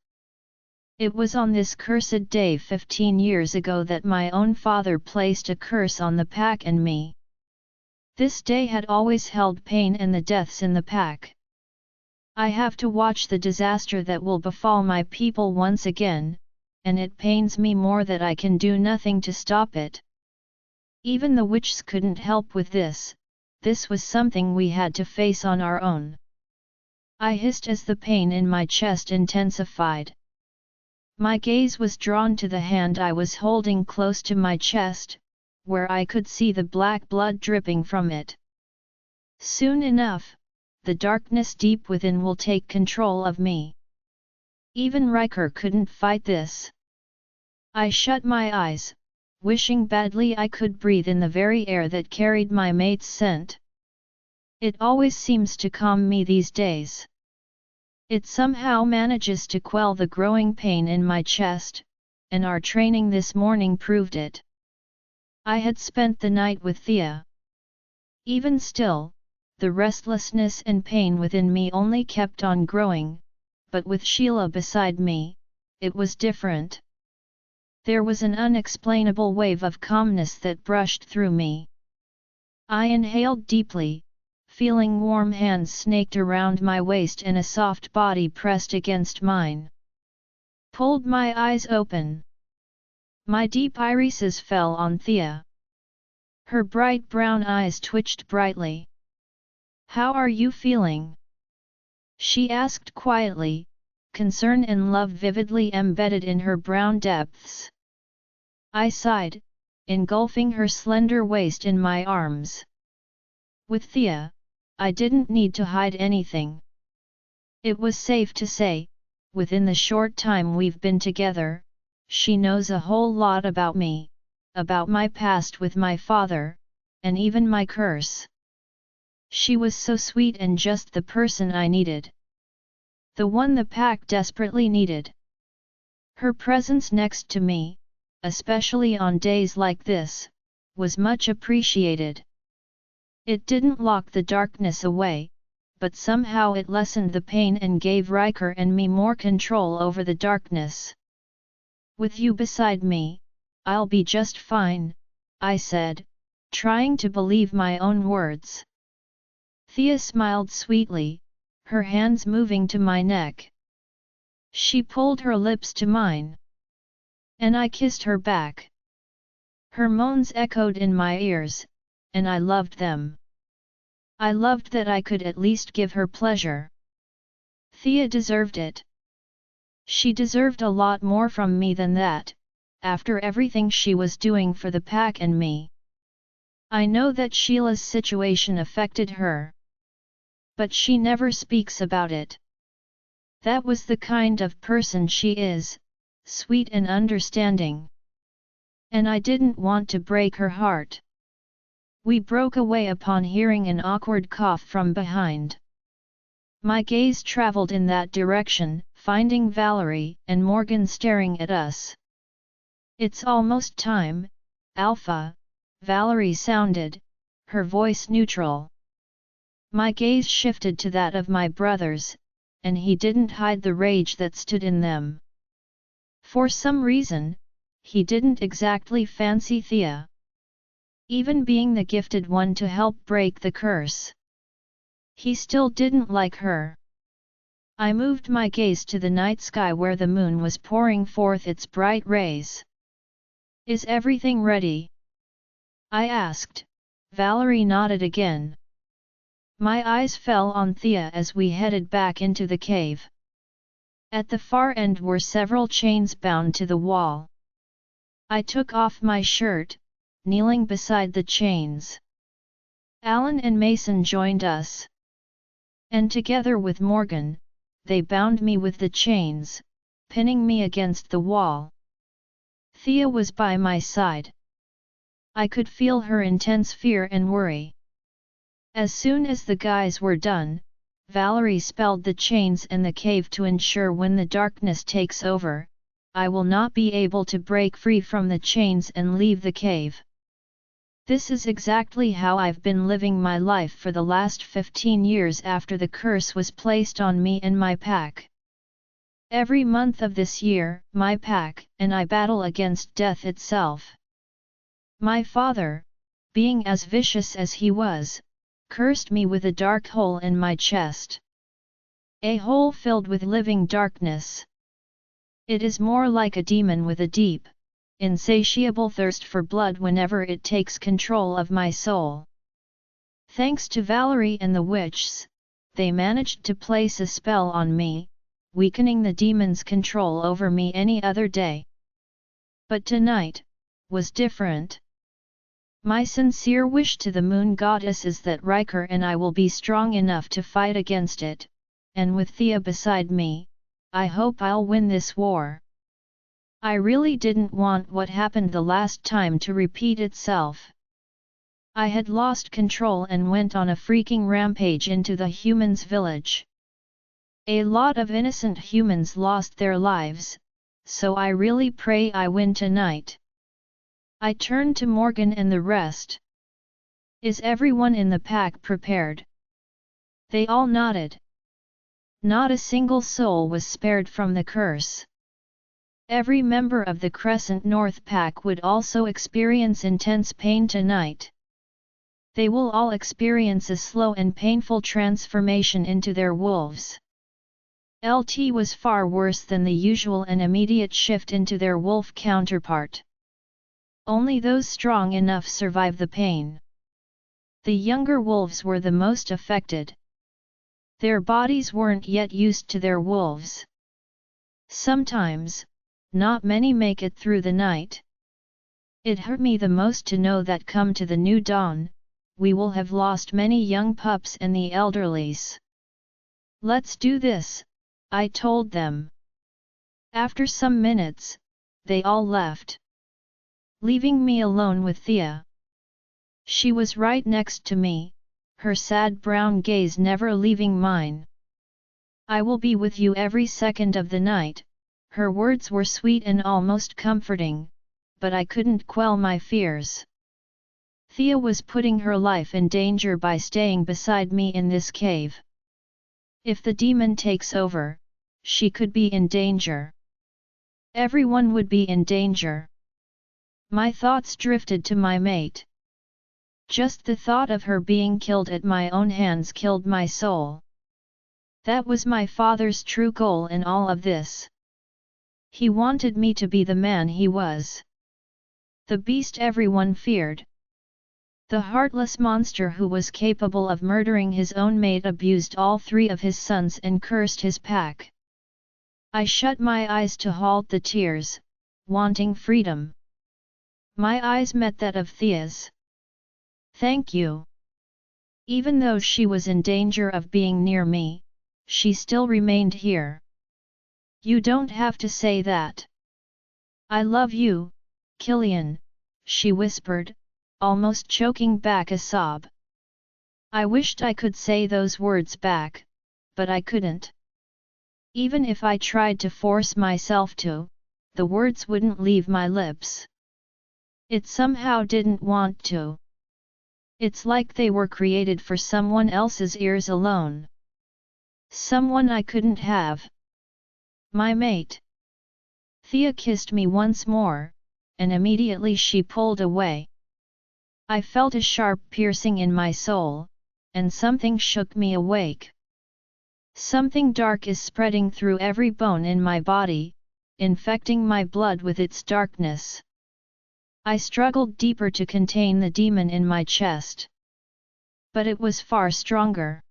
S1: It was on this cursed day 15 years ago that my own father placed a curse on the pack and me. This day had always held pain and the deaths in the pack. I have to watch the disaster that will befall my people once again, and it pains me more that I can do nothing to stop it. Even the witches couldn't help with this. This was something we had to face on our own. I hissed as the pain in my chest intensified. My gaze was drawn to the hand I was holding close to my chest, where I could see the black blood dripping from it. Soon enough, the darkness deep within will take control of me. Even Riker couldn't fight this. I shut my eyes, wishing badly I could breathe in the very air that carried my mate's scent. It always seems to calm me these days. It somehow manages to quell the growing pain in my chest, and our training this morning proved it. I had spent the night with Thea. Even still, the restlessness and pain within me only kept on growing, but with Sheila beside me, it was different. There was an unexplainable wave of calmness that brushed through me. I inhaled deeply, feeling warm hands snaked around my waist and a soft body pressed against mine. Pulled my eyes open. My deep irises fell on Thea. Her bright brown eyes twitched brightly. "How are you feeling?" she asked quietly, concern and love vividly embedded in her brown depths. I sighed, engulfing her slender waist in my arms. With Thea, I didn't need to hide anything. It was safe to say, within the short time we've been together, she knows a whole lot about me, about my past with my father, and even my curse. She was so sweet and just the person I needed. The one the pack desperately needed. Her presence next to me, especially on days like this, was much appreciated. It didn't lock the darkness away, but somehow it lessened the pain and gave Riker and me more control over the darkness. "With you beside me, I'll be just fine," I said, trying to believe my own words. Thea smiled sweetly, her hands moving to my neck. She pulled her lips to mine. And I kissed her back. Her moans echoed in my ears, and I loved them. I loved that I could at least give her pleasure. Thea deserved it. She deserved a lot more from me than that, after everything she was doing for the pack and me. I know that Sheila's situation affected her. But she never speaks about it. That was the kind of person she is, sweet and understanding. And I didn't want to break her heart. We broke away upon hearing an awkward cough from behind. My gaze traveled in that direction, finding Valerie and Morgan staring at us. "It's almost time, Alpha," Valerie sounded, her voice neutral. My gaze shifted to that of my brothers, and he didn't hide the rage that stood in them. For some reason, he didn't exactly fancy Thea. Even being the gifted one to help break the curse. He still didn't like her. I moved my gaze to the night sky where the moon was pouring forth its bright rays. "Is everything ready?" I asked. Valerie nodded again. My eyes fell on Thea as we headed back into the cave. At the far end were several chains bound to the wall. I took off my shirt, kneeling beside the chains. Alan and Mason joined us. And together with Morgan, they bound me with the chains, pinning me against the wall. Thea was by my side. I could feel her intense fear and worry. As soon as the guys were done, Valerie spelled the chains and the cave to ensure when the darkness takes over, I will not be able to break free from the chains and leave the cave. This is exactly how I've been living my life for the last 15 years after the curse was placed on me and my pack. Every month of this year, my pack and I battle against death itself. My father, being as vicious as he was, cursed me with a dark hole in my chest. A hole filled with living darkness. It is more like a demon with a deep, insatiable thirst for blood whenever it takes control of my soul. Thanks to Valerie and the witches, they managed to place a spell on me, weakening the demon's control over me any other day. But tonight was different. My sincere wish to the moon goddess is that Riker and I will be strong enough to fight against it, and with Thea beside me, I hope I'll win this war. I really didn't want what happened the last time to repeat itself. I had lost control and went on a freaking rampage into the humans' village. A lot of innocent humans lost their lives, so I really pray I win tonight. I turned to Morgan and the rest. Is everyone in the pack prepared? They all nodded. Not a single soul was spared from the curse. Every member of the Crescent North pack would also experience intense pain tonight. They will all experience a slow and painful transformation into their wolves. LT was far worse than the usual and immediate shift into their wolf counterpart. Only those strong enough survive the pain. The younger wolves were the most affected. Their bodies weren't yet used to their wolves. Sometimes, not many make it through the night. It hurt me the most to know that come to the new dawn, we will have lost many young pups and the elderlies. Let's do this, I told them. After some minutes, they all left, leaving me alone with Thea. She was right next to me, her sad brown gaze never leaving mine. I will be with you every second of the night. Her words were sweet and almost comforting, but I couldn't quell my fears. Thea was putting her life in danger by staying beside me in this cave. If the demon takes over, she could be in danger. Everyone would be in danger. My thoughts drifted to my mate. Just the thought of her being killed at my own hands killed my soul. That was my father's true goal in all of this. He wanted me to be the man he was. The beast everyone feared. The heartless monster who was capable of murdering his own mate abused all 3 of his sons and cursed his pack. I shut my eyes to halt the tears, wanting freedom. My eyes met that of Thea's. Thank you. Even though she was in danger of being near me, she still remained here. You don't have to say that. I love you, Killian, she whispered, almost choking back a sob. I wished I could say those words back, but I couldn't. Even if I tried to force myself to, the words wouldn't leave my lips. It somehow didn't want to. It's like they were created for someone else's ears alone. Someone I couldn't have. My mate. Thea kissed me once more, and immediately she pulled away. I felt a sharp piercing in my soul, and something shook me awake. Something dark is spreading through every bone in my body, infecting my blood with its darkness. I struggled deeper to contain the demon in my chest. But it was far stronger.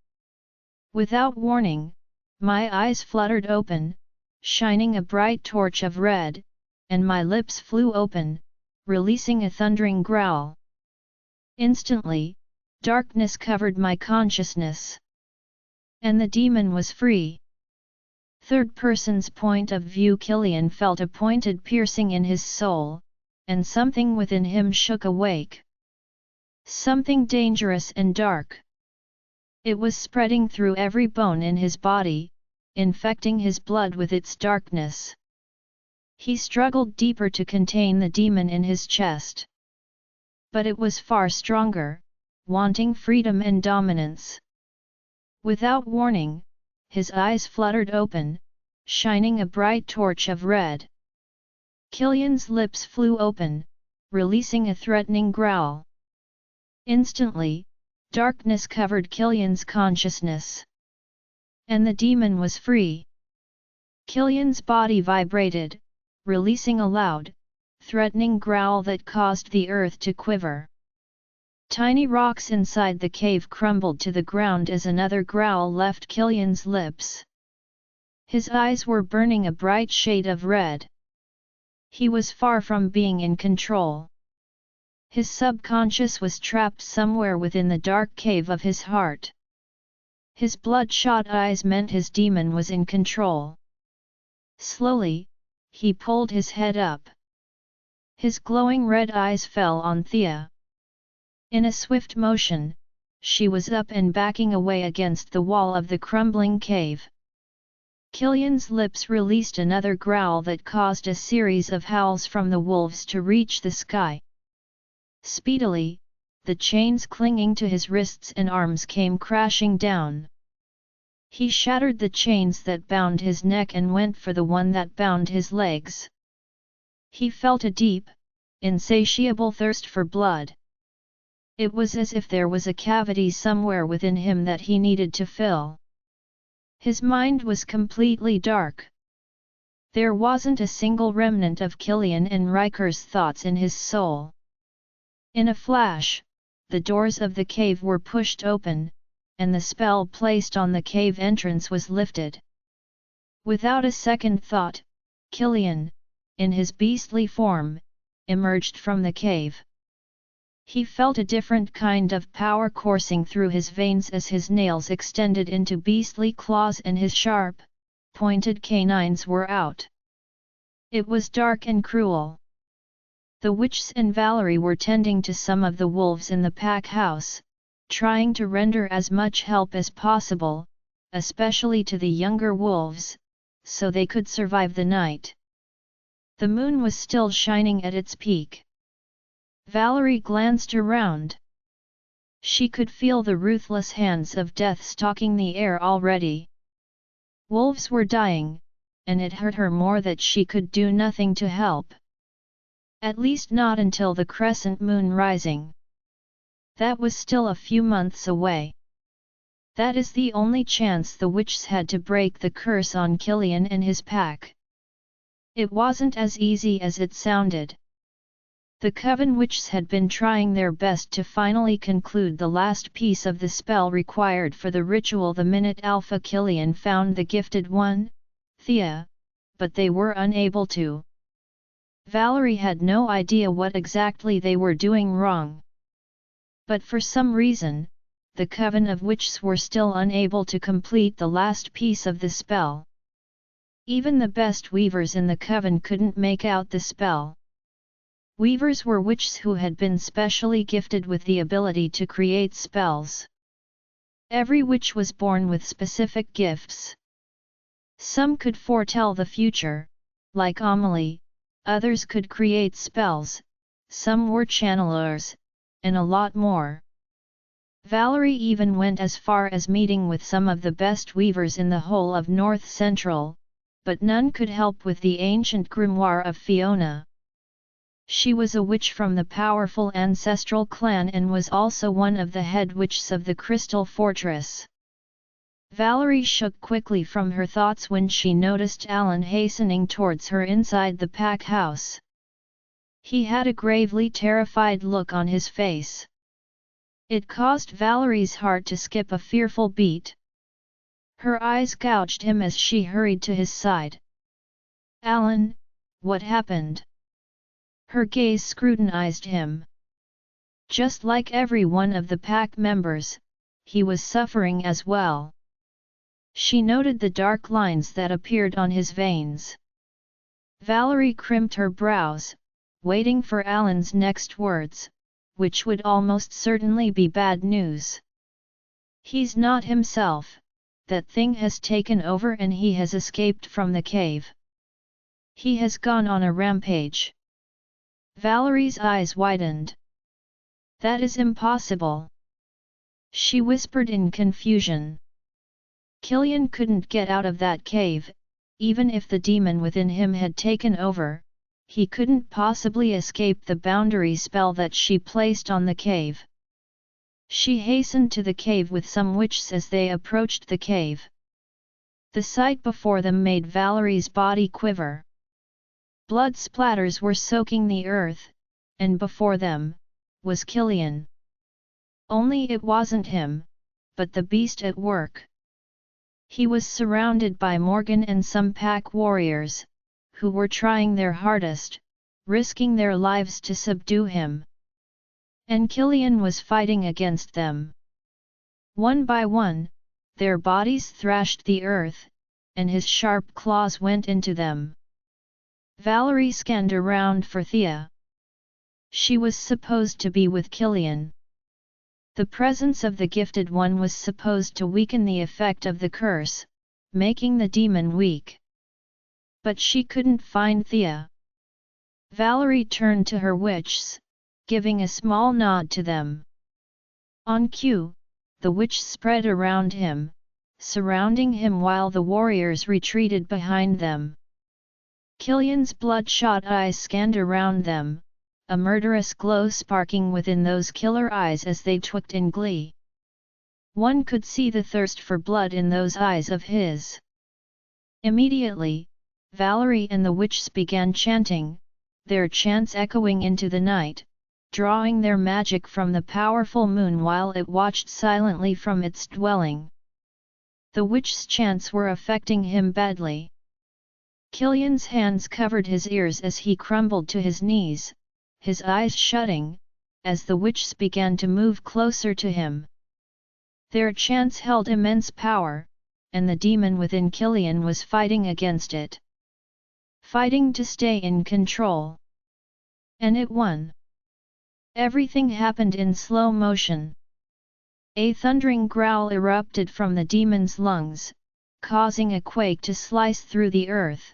S1: Without warning, my eyes fluttered open, shining a bright torch of red, and my lips flew open, releasing a thundering growl. Instantly, darkness covered my consciousness. And the demon was free. third person's point of view. Killian felt a pointed piercing in his soul, and something within him shook awake. Something dangerous and dark. It was spreading through every bone in his body, infecting his blood with its darkness. He struggled deeper to contain the demon in his chest. But it was far stronger, wanting freedom and dominance. Without warning, his eyes fluttered open, shining a bright torch of red. Killian's lips flew open, releasing a threatening growl. Instantly, darkness covered Killian's consciousness. And the demon was free. Killian's body vibrated, releasing a loud, threatening growl that caused the earth to quiver. Tiny rocks inside the cave crumbled to the ground as another growl left Killian's lips. His eyes were burning a bright shade of red. He was far from being in control. His subconscious was trapped somewhere within the dark cave of his heart. His bloodshot eyes meant his demon was in control. Slowly, he pulled his head up. His glowing red eyes fell on Thea. In a swift motion, she was up and backing away against the wall of the crumbling cave. Killian's lips released another growl that caused a series of howls from the wolves to reach the sky. Speedily, the chains clinging to his wrists and arms came crashing down. He shattered the chains that bound his neck and went for the one that bound his legs. He felt a deep, insatiable thirst for blood. It was as if there was a cavity somewhere within him that he needed to fill. His mind was completely dark. There wasn't a single remnant of Killian and Riker's thoughts in his soul. In a flash, the doors of the cave were pushed open, and the spell placed on the cave entrance was lifted. Without a second thought, Killian, in his beastly form, emerged from the cave. He felt a different kind of power coursing through his veins as his nails extended into beastly claws and his sharp, pointed canines were out. It was dark and cruel. The witches and Valerie were tending to some of the wolves in the pack house, trying to render as much help as possible, especially to the younger wolves, so they could survive the night. The moon was still shining at its peak. Valerie glanced around. She could feel the ruthless hands of death stalking the air already. Wolves were dying, and it hurt her more that she could do nothing to help. At least not until the crescent moon rising. That was still a few months away. That is the only chance the witches had to break the curse on Killian and his pack. It wasn't as easy as it sounded. The Coven witches had been trying their best to finally conclude the last piece of the spell required for the ritual the minute Alpha Killian found the gifted one, Thea, but they were unable to. Valerie had no idea what exactly they were doing wrong. But for some reason, the Coven of Witches were still unable to complete the last piece of the spell. Even the best weavers in the Coven couldn't make out the spell. Weavers were witches who had been specially gifted with the ability to create spells. Every witch was born with specific gifts. Some could foretell the future, like Amelie. Others could create spells, some were channelers, and a lot more. Valerie even went as far as meeting with some of the best weavers in the whole of North Central, but none could help with the ancient grimoire of Fiona. She was a witch from the powerful ancestral clan and was also one of the head witches of the Crystal Fortress. Valerie shook quickly from her thoughts when she noticed Alan hastening towards her inside the pack house. He had a gravely terrified look on his face. It caused Valerie's heart to skip a fearful beat. Her eyes gouged him as she hurried to his side. "Alan, what happened?" Her gaze scrutinized him. Just like every one of the pack members, he was suffering as well. She noted the dark lines that appeared on his veins. Valerie crimped her brows, waiting for Alan's next words, which would almost certainly be bad news. He's not himself, that thing has taken over and he has escaped from the cave. He has gone on a rampage. Valerie's eyes widened. That is impossible. She whispered in confusion. Killian couldn't get out of that cave, even if the demon within him had taken over, he couldn't possibly escape the boundary spell that she placed on the cave. She hastened to the cave with some witches as they approached the cave. The sight before them made Valerie's body quiver. Blood splatters were soaking the earth, and before them was Killian. Only it wasn't him, but the beast at work. He was surrounded by Morgan and some pack warriors, who were trying their hardest, risking their lives to subdue him. And Killian was fighting against them. One by one, their bodies thrashed the earth, and his sharp claws went into them. Valerie scanned around for Thea. She was supposed to be with Killian. The presence of the gifted one was supposed to weaken the effect of the curse, making the demon weak. But she couldn't find Thea. Valerie turned to her witches, giving a small nod to them. On cue, the witch spread around him, surrounding him while the warriors retreated behind them. Killian's bloodshot eyes scanned around them, a murderous glow sparking within those killer eyes as they twitched in glee. One could see the thirst for blood in those eyes of his. Immediately, Valerie and the witches began chanting, their chants echoing into the night, drawing their magic from the powerful moon while it watched silently from its dwelling. The witch's chants were affecting him badly. Killian's hands covered his ears as he crumbled to his knees, his eyes shutting, as the witches began to move closer to him. Their chants held immense power, and the demon within Killian was fighting against it. Fighting to stay in control. And it won. Everything happened in slow motion. A thundering growl erupted from the demon's lungs, causing a quake to slice through the earth.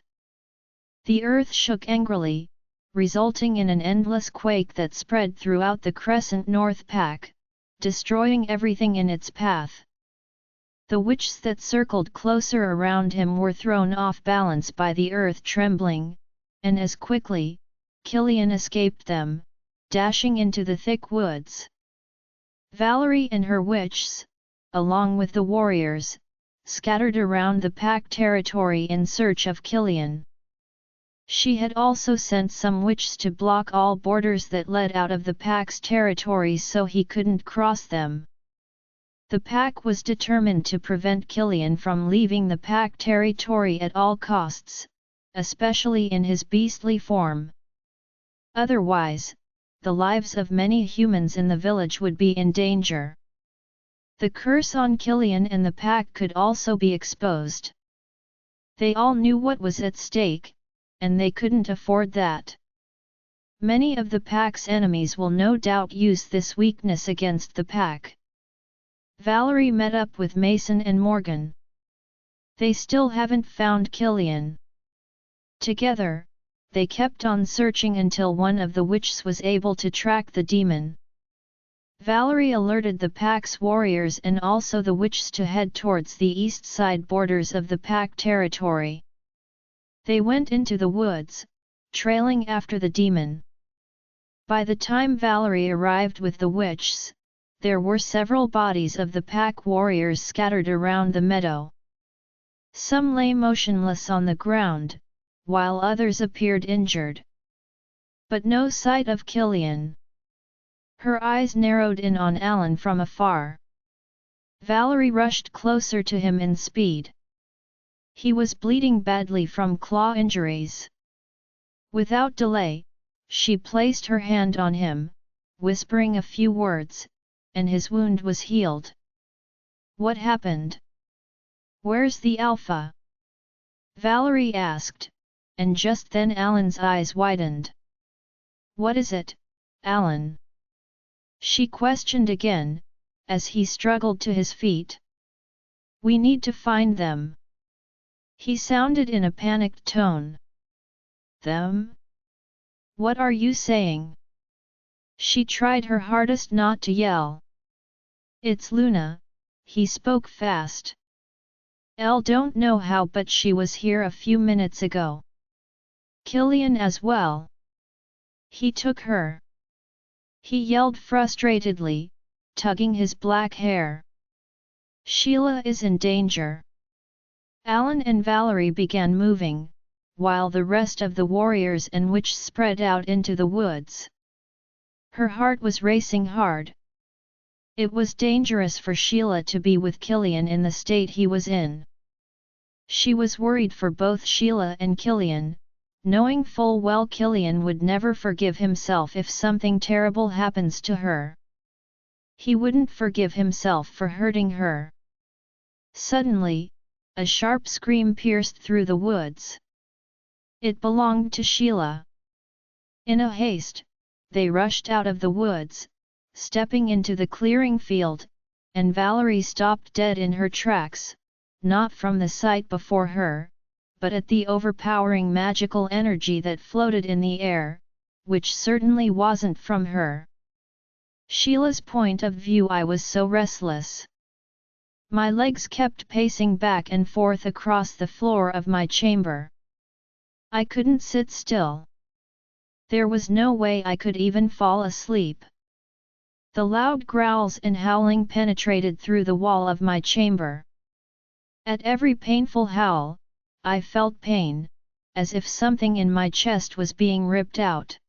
S1: The earth shook angrily, resulting in an endless quake that spread throughout the Crescent North Pack, destroying everything in its path. The witches that circled closer around him were thrown off balance by the earth trembling, and as quickly, Killian escaped them, dashing into the thick woods. Valerie and her witches, along with the warriors, scattered around the pack territory in search of Killian. She had also sent some witches to block all borders that led out of the pack's territories so he couldn't cross them. The pack was determined to prevent Killian from leaving the pack territory at all costs, especially in his beastly form. Otherwise, the lives of many humans in the village would be in danger. The curse on Killian and the pack could also be exposed. They all knew what was at stake, and they couldn't afford that. Many of the pack's enemies will no doubt use this weakness against the pack. Valerie met up with Mason and Morgan. They still haven't found Killian. Together, they kept on searching until one of the witches was able to track the demon. Valerie alerted the pack's warriors and also the witches to head towards the east side borders of the pack territory. They went into the woods, trailing after the demon. By the time Valerie arrived with the witches, there were several bodies of the pack warriors scattered around the meadow. Some lay motionless on the ground, while others appeared injured. But no sight of Killian. Her eyes narrowed in on Alan from afar. Valerie rushed closer to him in speed. He was bleeding badly from claw injuries. Without delay, she placed her hand on him, whispering a few words, and his wound was healed. What happened? Where's the alpha? Valerie asked, and just then Alan's eyes widened. What is it, Alan? She questioned again, as he struggled to his feet. We need to find them. He sounded in a panicked tone. Them? What are you saying? She tried her hardest not to yell. It's Luna, he spoke fast. Elle don't know how, but she was here a few minutes ago. Killian as well. He took her. He yelled frustratedly, tugging his black hair. Sheila is in danger. Alan and Valerie began moving, while the rest of the warriors and witch spread out into the woods. Her heart was racing hard. It was dangerous for Sheila to be with Killian in the state he was in. She was worried for both Sheila and Killian, knowing full well Killian would never forgive himself if something terrible happens to her. He wouldn't forgive himself for hurting her. Suddenly, a sharp scream pierced through the woods. It belonged to Sheila. In a haste, they rushed out of the woods, stepping into the clearing field, and Valerie stopped dead in her tracks, not from the sight before her, but at the overpowering magical energy that floated in the air, which certainly wasn't from her. Sheila's point of view. I was so restless. My legs kept pacing back and forth across the floor of my chamber. I couldn't sit still. There was no way I could even fall asleep. The loud growls and howling penetrated through the wall of my chamber. At every painful howl, I felt pain, as if something in my chest was being ripped out.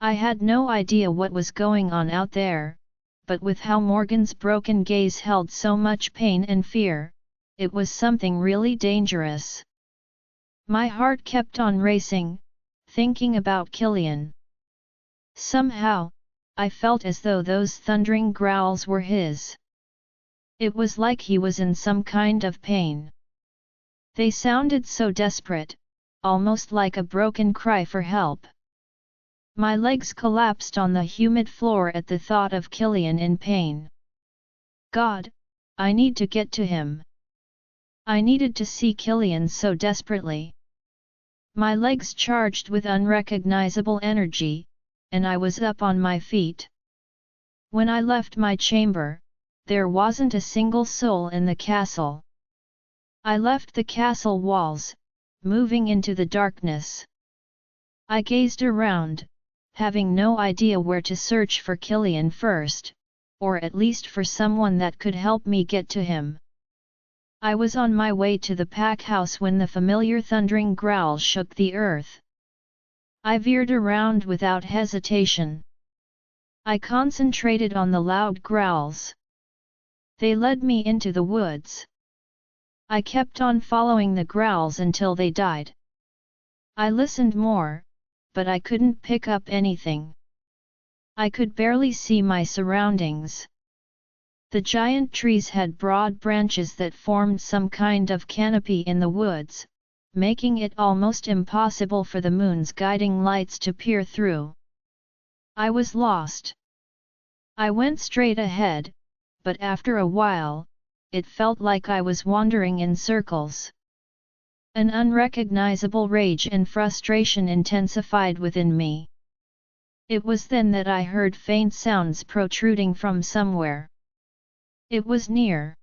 S1: I had no idea what was going on out there, but with how Morgan's broken gaze held so much pain and fear, it was something really dangerous. My heart kept on racing, thinking about Killian. Somehow, I felt as though those thundering growls were his. It was like he was in some kind of pain. They sounded so desperate, almost like a broken cry for help. My legs collapsed on the humid floor at the thought of Killian in pain. God, I need to get to him. I needed to see Killian so desperately. My legs charged with unrecognizable energy, and I was up on my feet. When I left my chamber, there wasn't a single soul in the castle. I left the castle walls, moving into the darkness. I gazed around, having no idea where to search for Killian first, or at least for someone that could help me get to him. I was on my way to the pack house when the familiar thundering growl shook the earth. I veered around without hesitation. I concentrated on the loud growls. They led me into the woods. I kept on following the growls until they died. I listened more, but I couldn't pick up anything. I could barely see my surroundings. The giant trees had broad branches that formed some kind of canopy in the woods, making it almost impossible for the moon's guiding lights to peer through. I was lost. I went straight ahead, but after a while, it felt like I was wandering in circles. An unrecognizable rage and frustration intensified within me. It was then that I heard faint sounds protruding from somewhere. It was near.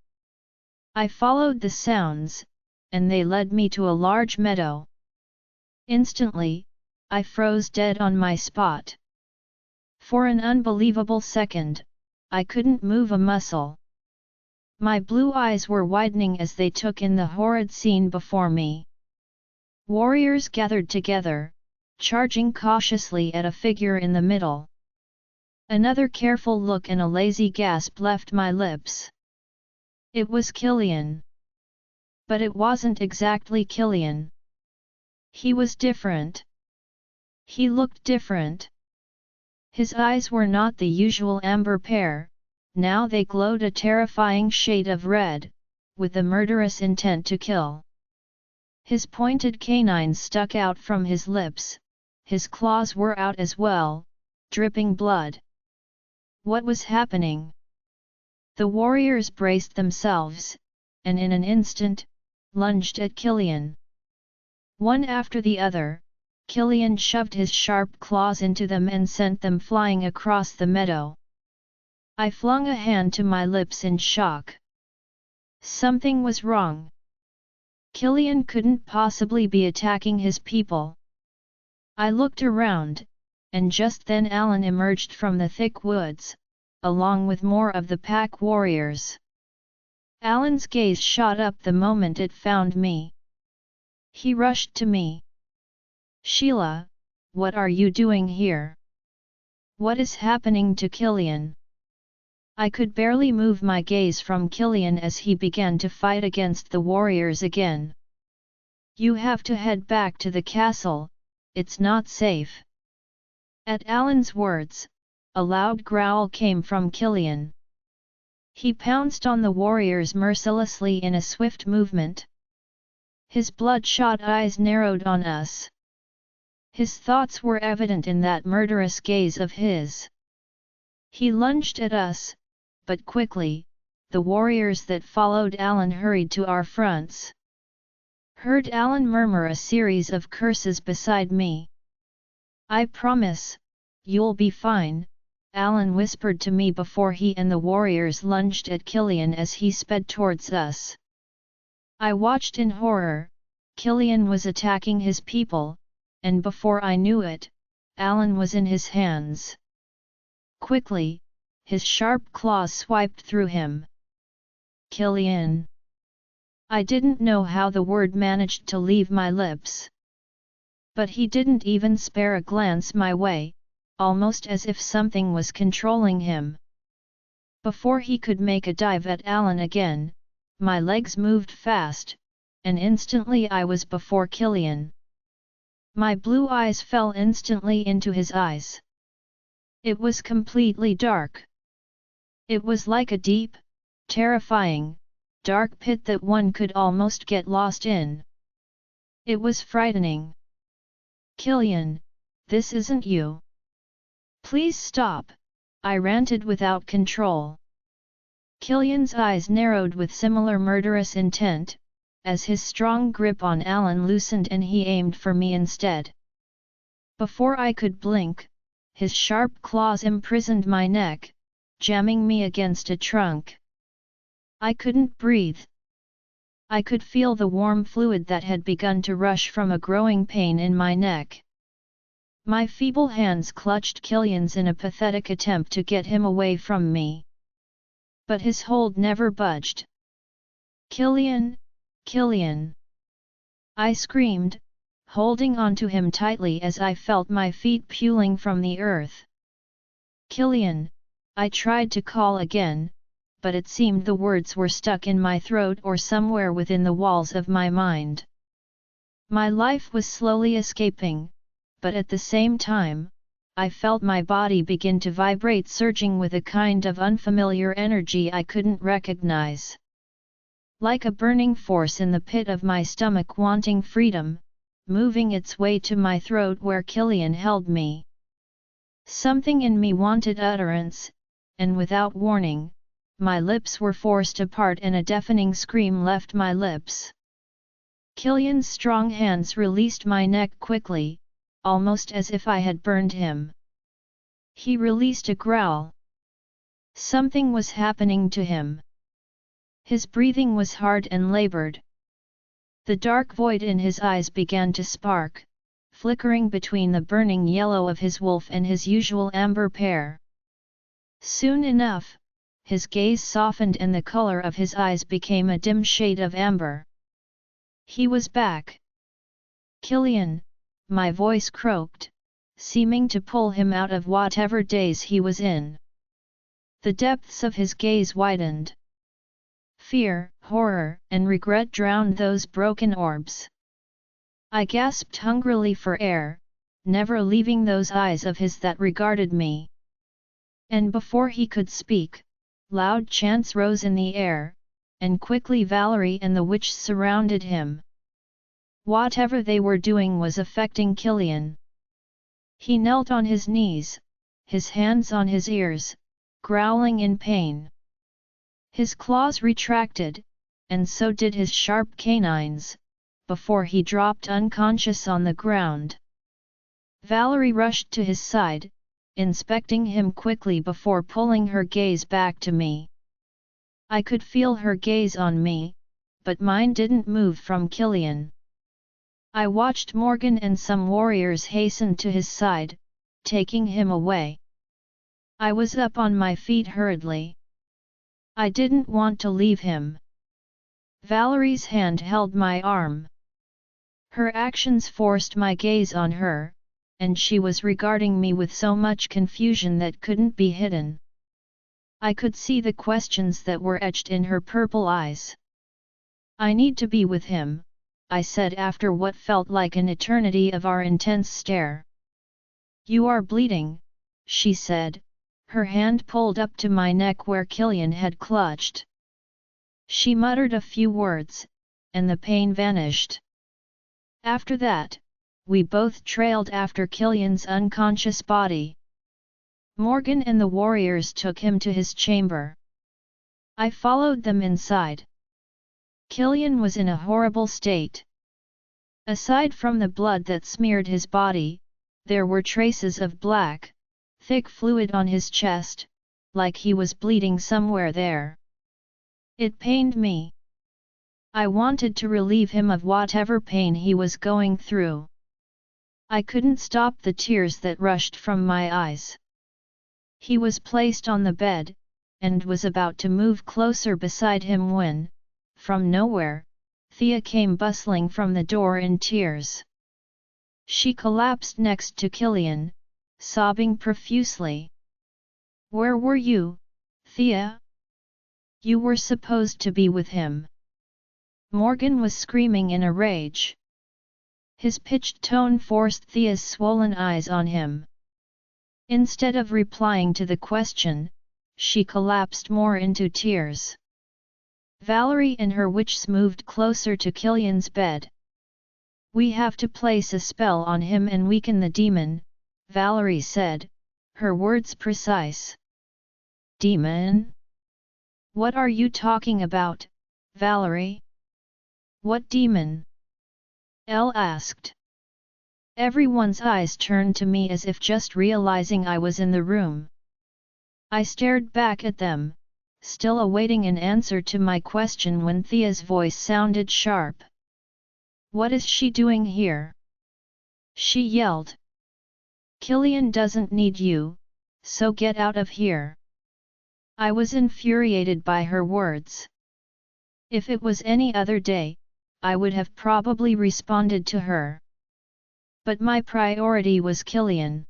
S1: I followed the sounds, and they led me to a large meadow. Instantly, I froze dead on my spot. For an unbelievable second, I couldn't move a muscle. My blue eyes were widening as they took in the horrid scene before me. Warriors gathered together, charging cautiously at a figure in the middle. Another careful look and a lazy gasp left my lips. It was Killian. But it wasn't exactly Killian. He was different. He looked different. His eyes were not the usual amber pair, now they glowed a terrifying shade of red, with the murderous intent to kill. His pointed canines stuck out from his lips, his claws were out as well, dripping blood. What was happening? The warriors braced themselves, and in an instant, lunged at Killian. One after the other, Killian shoved his sharp claws into them and sent them flying across the meadow. I flung a hand to my lips in shock. Something was wrong. Killian couldn't possibly be attacking his people. I looked around, and just then Alan emerged from the thick woods, along with more of the pack warriors. Alan's gaze shot up the moment it found me. He rushed to me. "Sheila, what are you doing here? What is happening to Killian?" I could barely move my gaze from Killian as he began to fight against the warriors again. "You have to head back to the castle, it's not safe." At Alan's words, a loud growl came from Killian. He pounced on the warriors mercilessly in a swift movement. His bloodshot eyes narrowed on us. His thoughts were evident in that murderous gaze of his. He lunged at us, but quickly, the warriors that followed Alan hurried to our fronts. Heard Alan murmur a series of curses beside me. "I promise, you'll be fine," Alan whispered to me before he and the warriors lunged at Killian as he sped towards us. I watched in horror. Killian was attacking his people, and before I knew it, Alan was in his hands. Quickly, his sharp claws swiped through him. "Killian!" I didn't know how the word managed to leave my lips. But he didn't even spare a glance my way, almost as if something was controlling him. Before he could make a dive at Alan again, my legs moved fast, and instantly I was before Killian. My blue eyes fell instantly into his eyes. It was completely dark. It was like a deep, terrifying, dark pit that one could almost get lost in. It was frightening. "Killian, this isn't you. Please stop," I ranted without control. Killian's eyes narrowed with similar murderous intent, as his strong grip on Alan loosened and he aimed for me instead. Before I could blink, his sharp claws imprisoned my neck, jamming me against a trunk. I couldn't breathe. I could feel the warm fluid that had begun to rush from a growing pain in my neck. My feeble hands clutched Killian's in a pathetic attempt to get him away from me. But his hold never budged. "Killian, Killian!" I screamed, holding on to him tightly as I felt my feet puling from the earth. "Killian," I tried to call again, but it seemed the words were stuck in my throat or somewhere within the walls of my mind. My life was slowly escaping, but at the same time, I felt my body begin to vibrate, surging with a kind of unfamiliar energy I couldn't recognize. Like a burning force in the pit of my stomach wanting freedom, moving its way to my throat where Killian held me. Something in me wanted utterance, and without warning, my lips were forced apart and a deafening scream left my lips. Killian's strong hands released my neck quickly, almost as if I had burned him. He released a growl. Something was happening to him. His breathing was hard and labored. The dark void in his eyes began to spark, flickering between the burning yellow of his wolf and his usual amber pear. Soon enough, his gaze softened and the color of his eyes became a dim shade of amber. He was back. "Killian," my voice croaked, seeming to pull him out of whatever daze he was in. The depths of his gaze widened. Fear, horror, and regret drowned those broken orbs. I gasped hungrily for air, never leaving those eyes of his that regarded me. And before he could speak, loud chants rose in the air, and quickly Valerie and the witch surrounded him. Whatever they were doing was affecting Killian. He knelt on his knees, his hands on his ears, growling in pain. His claws retracted, and so did his sharp canines, before he dropped unconscious on the ground. Valerie rushed to his side, inspecting him quickly before pulling her gaze back to me. I could feel her gaze on me, but mine didn't move from Killian. I watched Morgan and some warriors hasten to his side, taking him away. I was up on my feet hurriedly. I didn't want to leave him. Valerie's hand held my arm. Her actions forced my gaze on her, and she was regarding me with so much confusion that couldn't be hidden. I could see the questions that were etched in her purple eyes. "I need to be with him," I said after what felt like an eternity of our intense stare. "You are bleeding," she said, her hand pulled up to my neck where Killian had clutched. She muttered a few words, and the pain vanished. After that, we both trailed after Killian's unconscious body. Morgan and the warriors took him to his chamber. I followed them inside. Killian was in a horrible state. Aside from the blood that smeared his body, there were traces of black, thick fluid on his chest, like he was bleeding somewhere there. It pained me. I wanted to relieve him of whatever pain he was going through. I couldn't stop the tears that rushed from my eyes. He was placed on the bed, and was about to move closer beside him when, from nowhere, Thea came bustling from the door in tears. She collapsed next to Killian, sobbing profusely. "Where were you, Thea? You were supposed to be with him." Morgan was screaming in a rage. His pitched tone forced Thea's swollen eyes on him. Instead of replying to the question, she collapsed more into tears. Valerie and her witches moved closer to Killian's bed. "We have to place a spell on him and weaken the demon," Valerie said, her words precise. "Demon? What are you talking about, Valerie? What demon?" Elle asked. Everyone's eyes turned to me as if just realizing I was in the room. I stared back at them, still awaiting an answer to my question when Thea's voice sounded sharp. "What is she doing here?" she yelled. "Killian doesn't need you, so get out of here." I was infuriated by her words. If it was any other day, I would have probably responded to her. But my priority was Killian.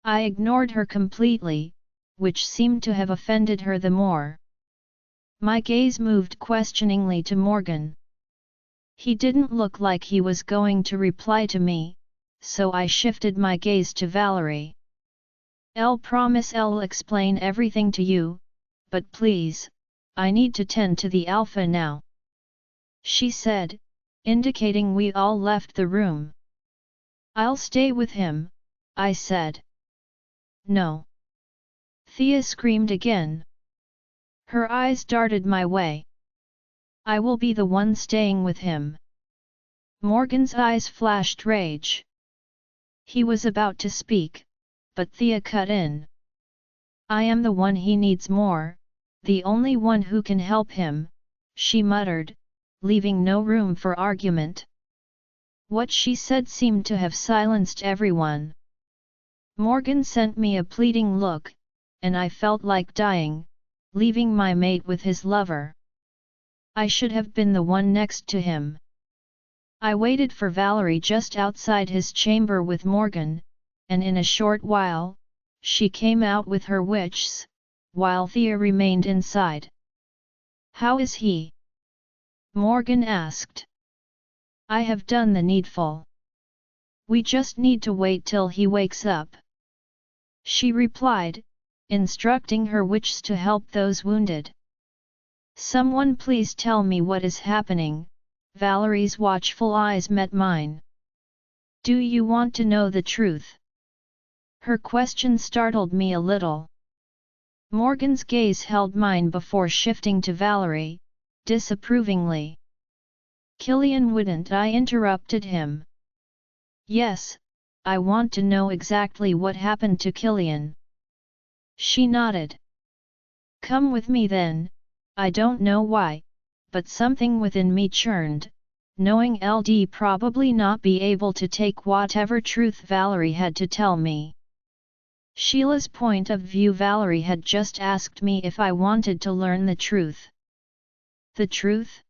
S1: I ignored her completely, which seemed to have offended her the more. My gaze moved questioningly to Morgan. He didn't look like he was going to reply to me, so I shifted my gaze to Valerie. "I'll promise I'll explain everything to you, but please, I need to tend to the alpha now," she said, indicating we all left the room. "I'll stay with him," I said. "No!" Thea screamed again. Her eyes darted my way. "I will be the one staying with him." Morgan's eyes flashed rage. He was about to speak, but Thea cut in. "I am the one he needs more, the only one who can help him," she muttered, leaving no room for argument. What she said seemed to have silenced everyone. Morgan sent me a pleading look, and I felt like dying, leaving my mate with his lover. I should have been the one next to him. I waited for Valerie just outside his chamber with Morgan, and in a short while, she came out with her witches, while Thea remained inside. "How is he?" Morgan asked. "I have done the needful. We just need to wait till he wakes up," she replied, instructing her witches to help those wounded. Someone please tell me what is happening. Valerie's watchful eyes met mine. Do you want to know the truth? Her question startled me a little. Morgan's gaze held mine before shifting to Valerie, disapprovingly. Killian wouldn't, I interrupted him. Yes, I want to know exactly what happened to Killian. She nodded. Come with me then. I don't know why, but something within me churned, knowing LD probably not be able to take whatever truth Valerie had to tell me. Sheila's point of view. Valerie had just asked me if I wanted to learn the truth. The truth?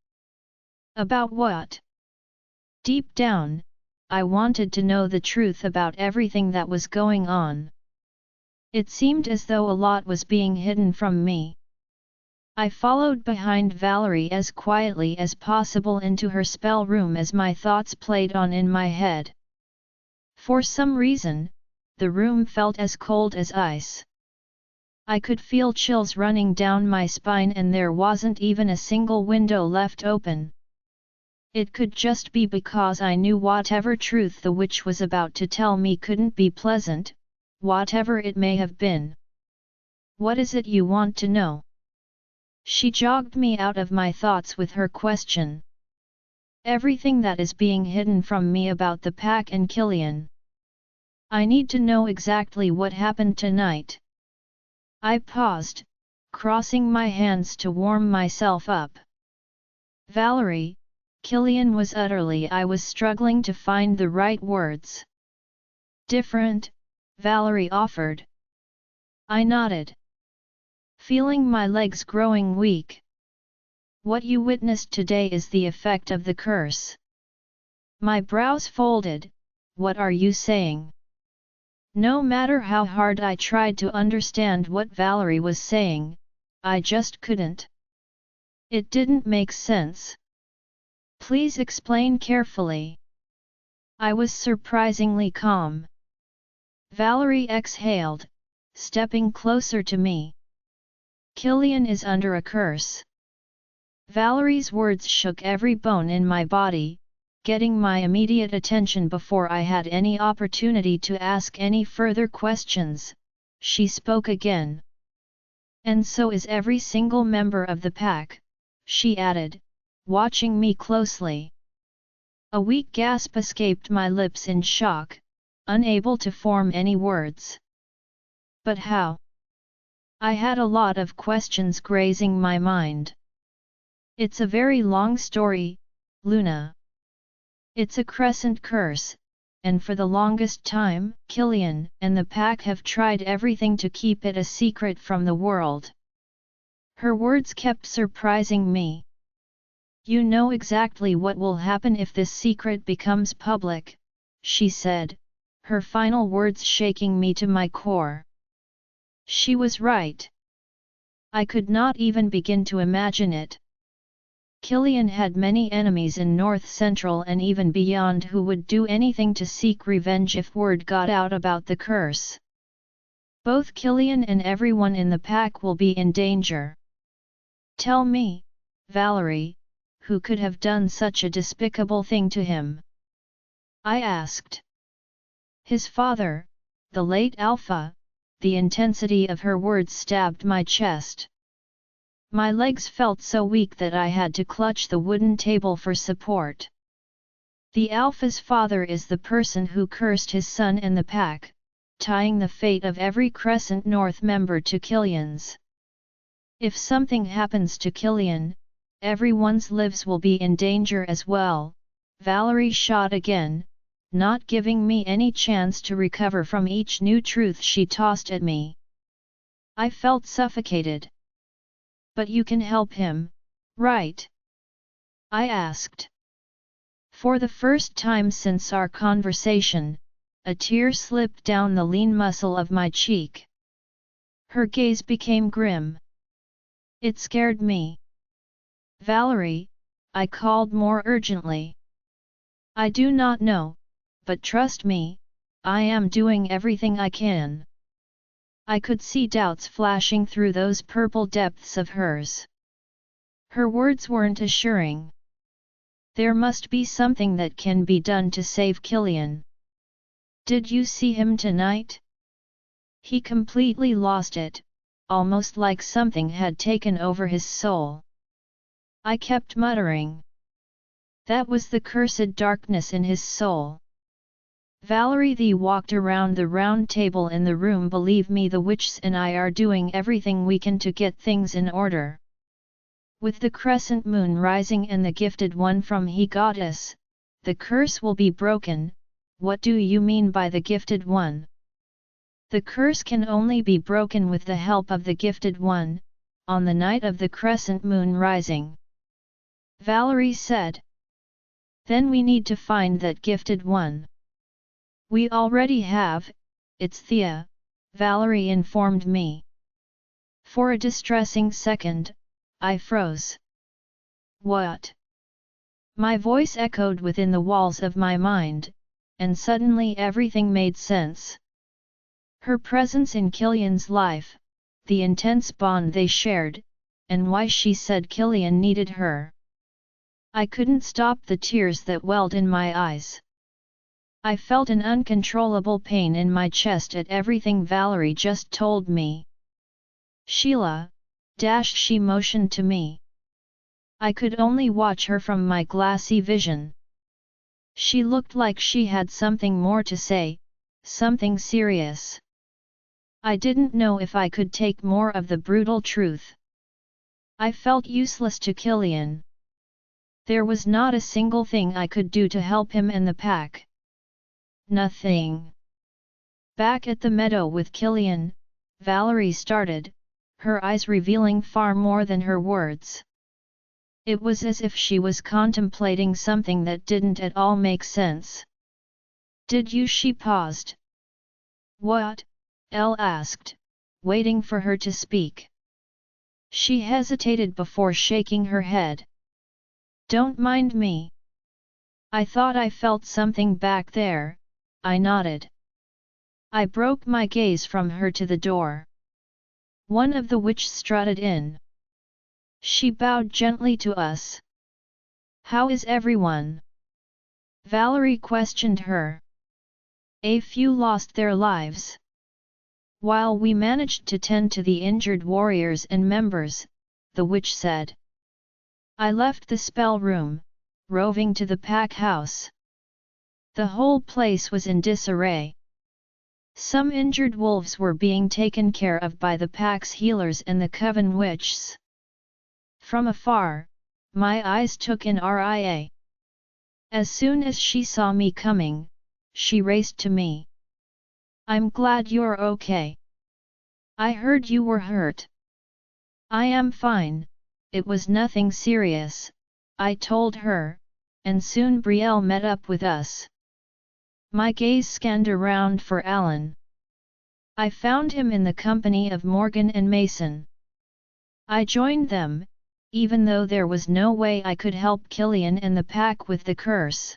S1: About what? Deep down, I wanted to know the truth about everything that was going on. It seemed as though a lot was being hidden from me. I followed behind Valerie as quietly as possible into her spell room as my thoughts played on in my head. For some reason, the room felt as cold as ice. I could feel chills running down my spine and there wasn't even a single window left open. It could just be because I knew whatever truth the witch was about to tell me couldn't be pleasant, whatever it may have been. What is it you want to know? She jogged me out of my thoughts with her question. Everything that is being hidden from me about the pack and Killian. I need to know exactly what happened tonight. I paused, crossing my hands to warm myself up. Valerie, Killian was utterly. I was struggling to find the right words. Different, Valerie offered. I nodded, feeling my legs growing weak. What you witnessed today is the effect of the curse. My brows folded. What are you saying? No matter how hard I tried to understand what Valerie was saying, I just couldn't. It didn't make sense. Please explain carefully. I was surprisingly calm. Valerie exhaled, stepping closer to me. Killian is under a curse. Valerie's words shook every bone in my body, getting my immediate attention before I had any opportunity to ask any further questions. She spoke again. And so is every single member of the pack, she added, watching me closely. A weak gasp escaped my lips in shock, unable to form any words. But how? I had a lot of questions grazing my mind. It's a very long story, Luna. It's a crescent curse, and for the longest time, Killian and the pack have tried everything to keep it a secret from the world. Her words kept surprising me. You know exactly what will happen if this secret becomes public, she said, her final words shaking me to my core. She was right. I could not even begin to imagine it. Killian had many enemies in North Central and even beyond who would do anything to seek revenge if word got out about the curse. Both Killian and everyone in the pack will be in danger. Tell me, Valerie, who could have done such a despicable thing to him? I asked. His father, the late Alpha. The intensity of her words stabbed my chest. My legs felt so weak that I had to clutch the wooden table for support. The Alpha's father is the person who cursed his son and the pack, tying the fate of every Crescent North member to Killian's. If something happens to Killian, everyone's lives will be in danger as well. Valerie shot again, not giving me any chance to recover from each new truth she tossed at me. I felt suffocated. But you can help him, right? I asked. For the first time since our conversation, a tear slipped down the lean muscle of my cheek. Her gaze became grim. It scared me. Valerie, I called more urgently. I do not know, but trust me, I am doing everything I can. I could see doubts flashing through those purple depths of hers. Her words weren't assuring. There must be something that can be done to save Killian. Did you see him tonight? He completely lost it, almost like something had taken over his soul. I kept muttering. That was the cursed darkness in his soul. Valerie the walked around the round table in the room. Believe me, the witches and I are doing everything we can to get things in order. With the crescent moon rising and the gifted one from he goddess, the curse will be broken. What do you mean by the gifted one? The curse can only be broken with the help of the gifted one, on the night of the crescent moon rising. Valerie said. Then we need to find that gifted one. We already have, it's Thea, Valerie informed me. For a distressing second, I froze. What? My voice echoed within the walls of my mind, and suddenly everything made sense. Her presence in Killian's life, the intense bond they shared, and why she said Killian needed her. I couldn't stop the tears that welled in my eyes. I felt an uncontrollable pain in my chest at everything Valerie just told me. Sheila, she motioned to me. I could only watch her from my glassy vision. She looked like she had something more to say, something serious. I didn't know if I could take more of the brutal truth. I felt useless to Killian. There was not a single thing I could do to help him and the pack. Nothing. Back at the meadow with Killian, Valerie started, her eyes revealing far more than her words. It was as if she was contemplating something that didn't at all make sense. Did you? She paused. What? Elle asked, waiting for her to speak. She hesitated before shaking her head. Don't mind me. I thought I felt something back there, I nodded. I broke my gaze from her to the door. One of the witches strutted in. She bowed gently to us. How is everyone? Valerie questioned her. A few lost their lives. While we managed to tend to the injured warriors and members, the witch said. I left the spell room, roving to the pack house. The whole place was in disarray. Some injured wolves were being taken care of by the pack's healers and the coven witches. From afar, my eyes took in Ria. As soon as she saw me coming, she raced to me. I'm glad you're okay. I heard you were hurt. I am fine, it was nothing serious, I told her, and soon Betrayal met up with us. My gaze scanned around for Alan. I found him in the company of Morgan and Mason. I joined them, even though there was no way I could help Killian and the pack with the curse.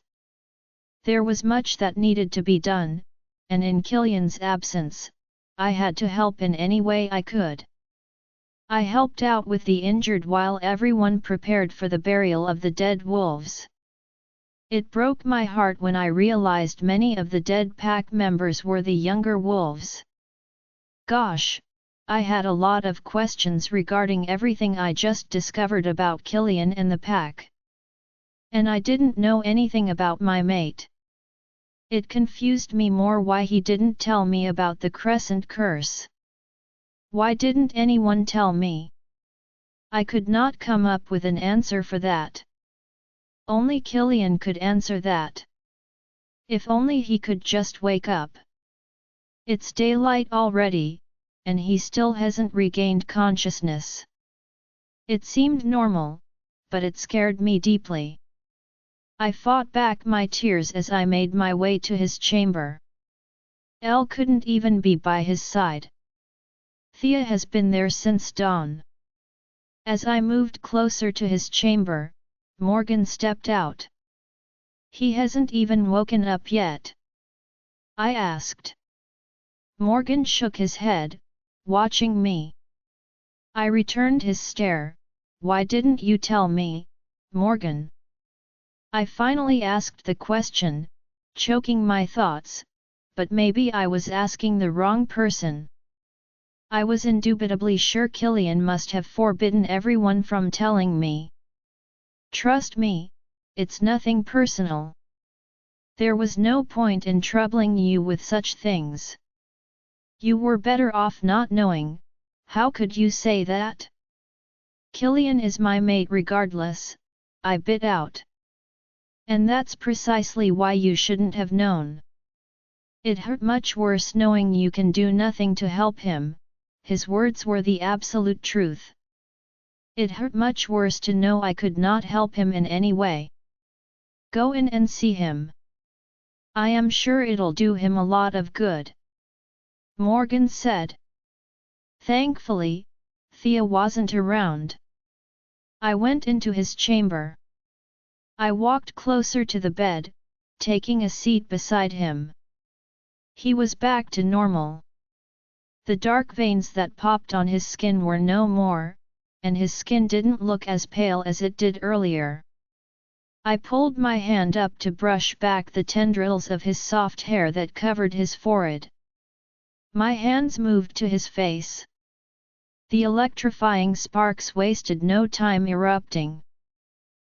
S1: There was much that needed to be done, and in Killian's absence, I had to help in any way I could. I helped out with the injured while everyone prepared for the burial of the dead wolves. It broke my heart when I realized many of the dead pack members were the younger wolves. Gosh, I had a lot of questions regarding everything I just discovered about Killian and the pack. And I didn't know anything about my mate. It confused me more why he didn't tell me about the Crescent Curse. Why didn't anyone tell me? I could not come up with an answer for that. Only Killian could answer that. If only he could just wake up. It's daylight already, and he still hasn't regained consciousness. It seemed normal, but it scared me deeply. I fought back my tears as I made my way to his chamber. Elle couldn't even be by his side. Thea has been there since dawn. As I moved closer to his chamber, Morgan stepped out. He hasn't even woken up yet? I asked. Morgan shook his head, watching me. I returned his stare, Why didn't you tell me, Morgan? I finally asked the question, choking my thoughts, but maybe I was asking the wrong person. I was indubitably sure Killian must have forbidden everyone from telling me. Trust me, it's nothing personal. There was no point in troubling you with such things. You were better off not knowing. How could you say that? Killian is my mate regardless, I bit out. And that's precisely why you shouldn't have known. It hurt much worse knowing you can do nothing to help him. His words were the absolute truth. It hurt much worse to know I could not help him in any way. Go in and see him. I am sure it'll do him a lot of good. Morgan said. Thankfully, Thea wasn't around. I went into his chamber. I walked closer to the bed, taking a seat beside him. He was back to normal. The dark veins that popped on his skin were no more, and his skin didn't look as pale as it did earlier. I pulled my hand up to brush back the tendrils of his soft hair that covered his forehead. My hands moved to his face. The electrifying sparks wasted no time erupting.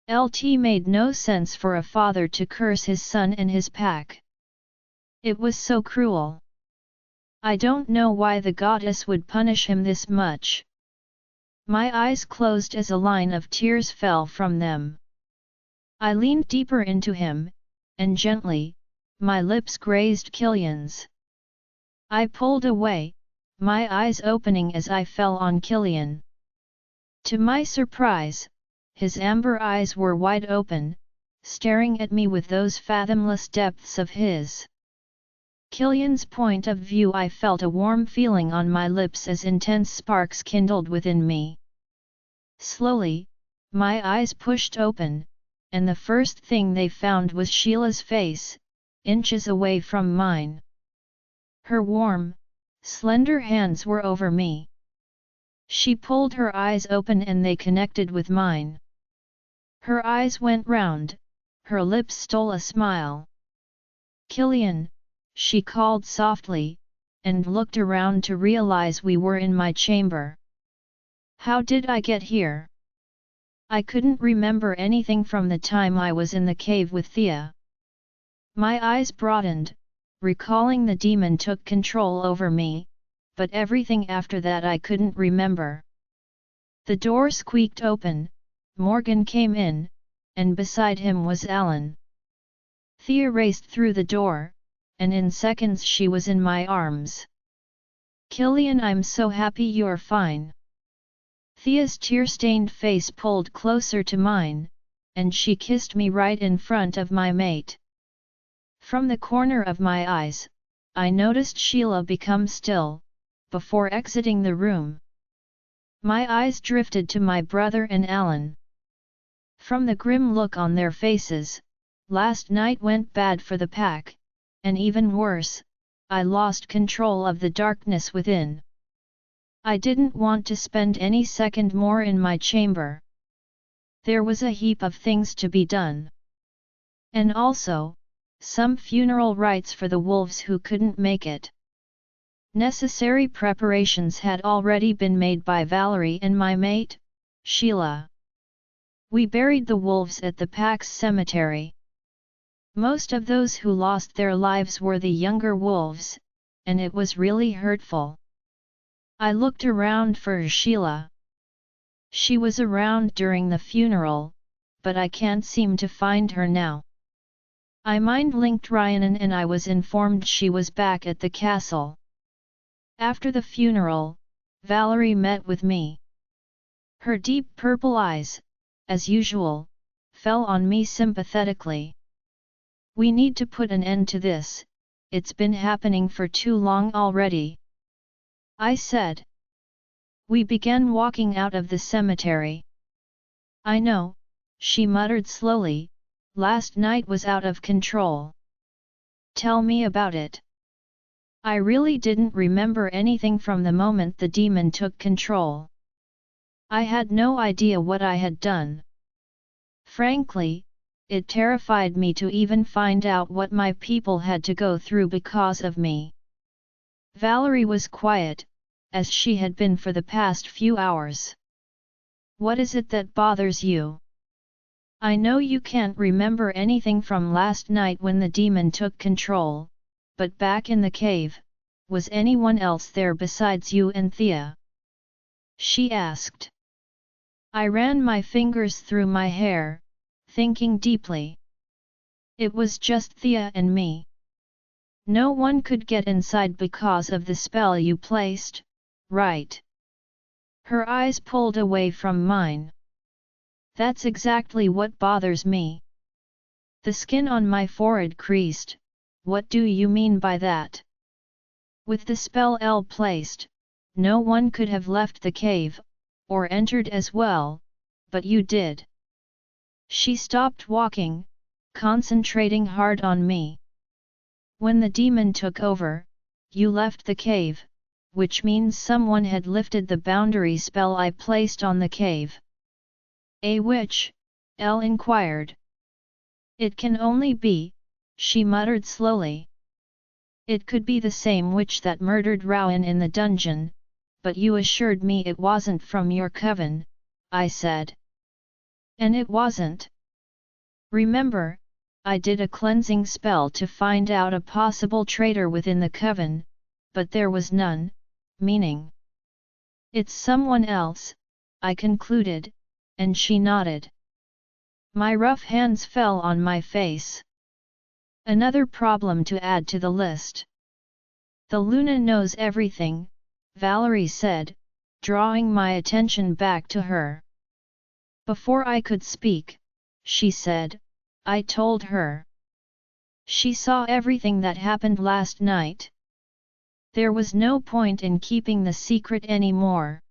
S1: It made no sense for a father to curse his son and his pack. It was so cruel. I don't know why the goddess would punish him this much. My eyes closed as a line of tears fell from them. I leaned deeper into him, and gently, my lips grazed Killian's. I pulled away, my eyes opening as I fell on Killian. To my surprise, his amber eyes were wide open, staring at me with those fathomless depths of his. Killian's point of view. I felt a warm feeling on my lips as intense sparks kindled within me. Slowly, my eyes pushed open, and the first thing they found was Sheila's face, inches away from mine. Her warm, slender hands were over me. She pulled her eyes open and they connected with mine. Her eyes went round, her lips stole a smile. Killian, she called softly, and looked around to realize we were in my chamber. How did I get here? I couldn't remember anything from the time I was in the cave with Thea. My eyes broadened, recalling the demon took control over me, but everything after that I couldn't remember. The door squeaked open, Morgan came in, and beside him was Alan. Thea raced through the door, and in seconds she was in my arms. Killian, I'm so happy you're fine. Thea's tear-stained face pulled closer to mine, and she kissed me right in front of my mate. From the corner of my eyes, I noticed Sheila become still, before exiting the room. My eyes drifted to my brother and Alan. From the grim look on their faces, last night went bad for the pack, and even worse, I lost control of the darkness within. I didn't want to spend any second more in my chamber. There was a heap of things to be done. And also, some funeral rites for the wolves who couldn't make it. Necessary preparations had already been made by Valerie and my mate, Sheila. We buried the wolves at the pack's cemetery. Most of those who lost their lives were the younger wolves, and it was really hurtful. I looked around for Sheila. She was around during the funeral, but I can't seem to find her now. I mind-linked Rhiannon and I was informed she was back at the castle. After the funeral, Valerie met with me. Her deep purple eyes, as usual, fell on me sympathetically. We need to put an end to this, it's been happening for too long already, I said. We began walking out of the cemetery. I know, she muttered slowly, last night was out of control. Tell me about it. I really didn't remember anything from the moment the demon took control. I had no idea what I had done. Frankly, it terrified me to even find out what my people had to go through because of me. Valerie was quiet, as she had been for the past few hours. What is it that bothers you? I know you can't remember anything from last night when the demon took control, but back in the cave, was anyone else there besides you and Thea? She asked. I ran my fingers through my hair, thinking deeply. It was just Thea and me. No one could get inside because of the spell you placed, right? Her eyes pulled away from mine. That's exactly what bothers me. The skin on my forehead creased. What do you mean by that? With the spell L placed, no one could have left the cave, or entered as well, but you did. She stopped walking, concentrating hard on me. When the demon took over, you left the cave, which means someone had lifted the boundary spell I placed on the cave. A witch? Elle inquired. It can only be, she muttered slowly. It could be the same witch that murdered Rowan in the dungeon, but you assured me it wasn't from your coven, I said. And it wasn't. Remember, I did a cleansing spell to find out a possible traitor within the coven, but there was none, meaning. It's someone else, I concluded, and she nodded. My rough hands fell on my face. Another problem to add to the list. The Luna knows everything, Valerie said, drawing my attention back to her. Before I could speak, she said, I told her. She saw everything that happened last night. There was no point in keeping the secret anymore.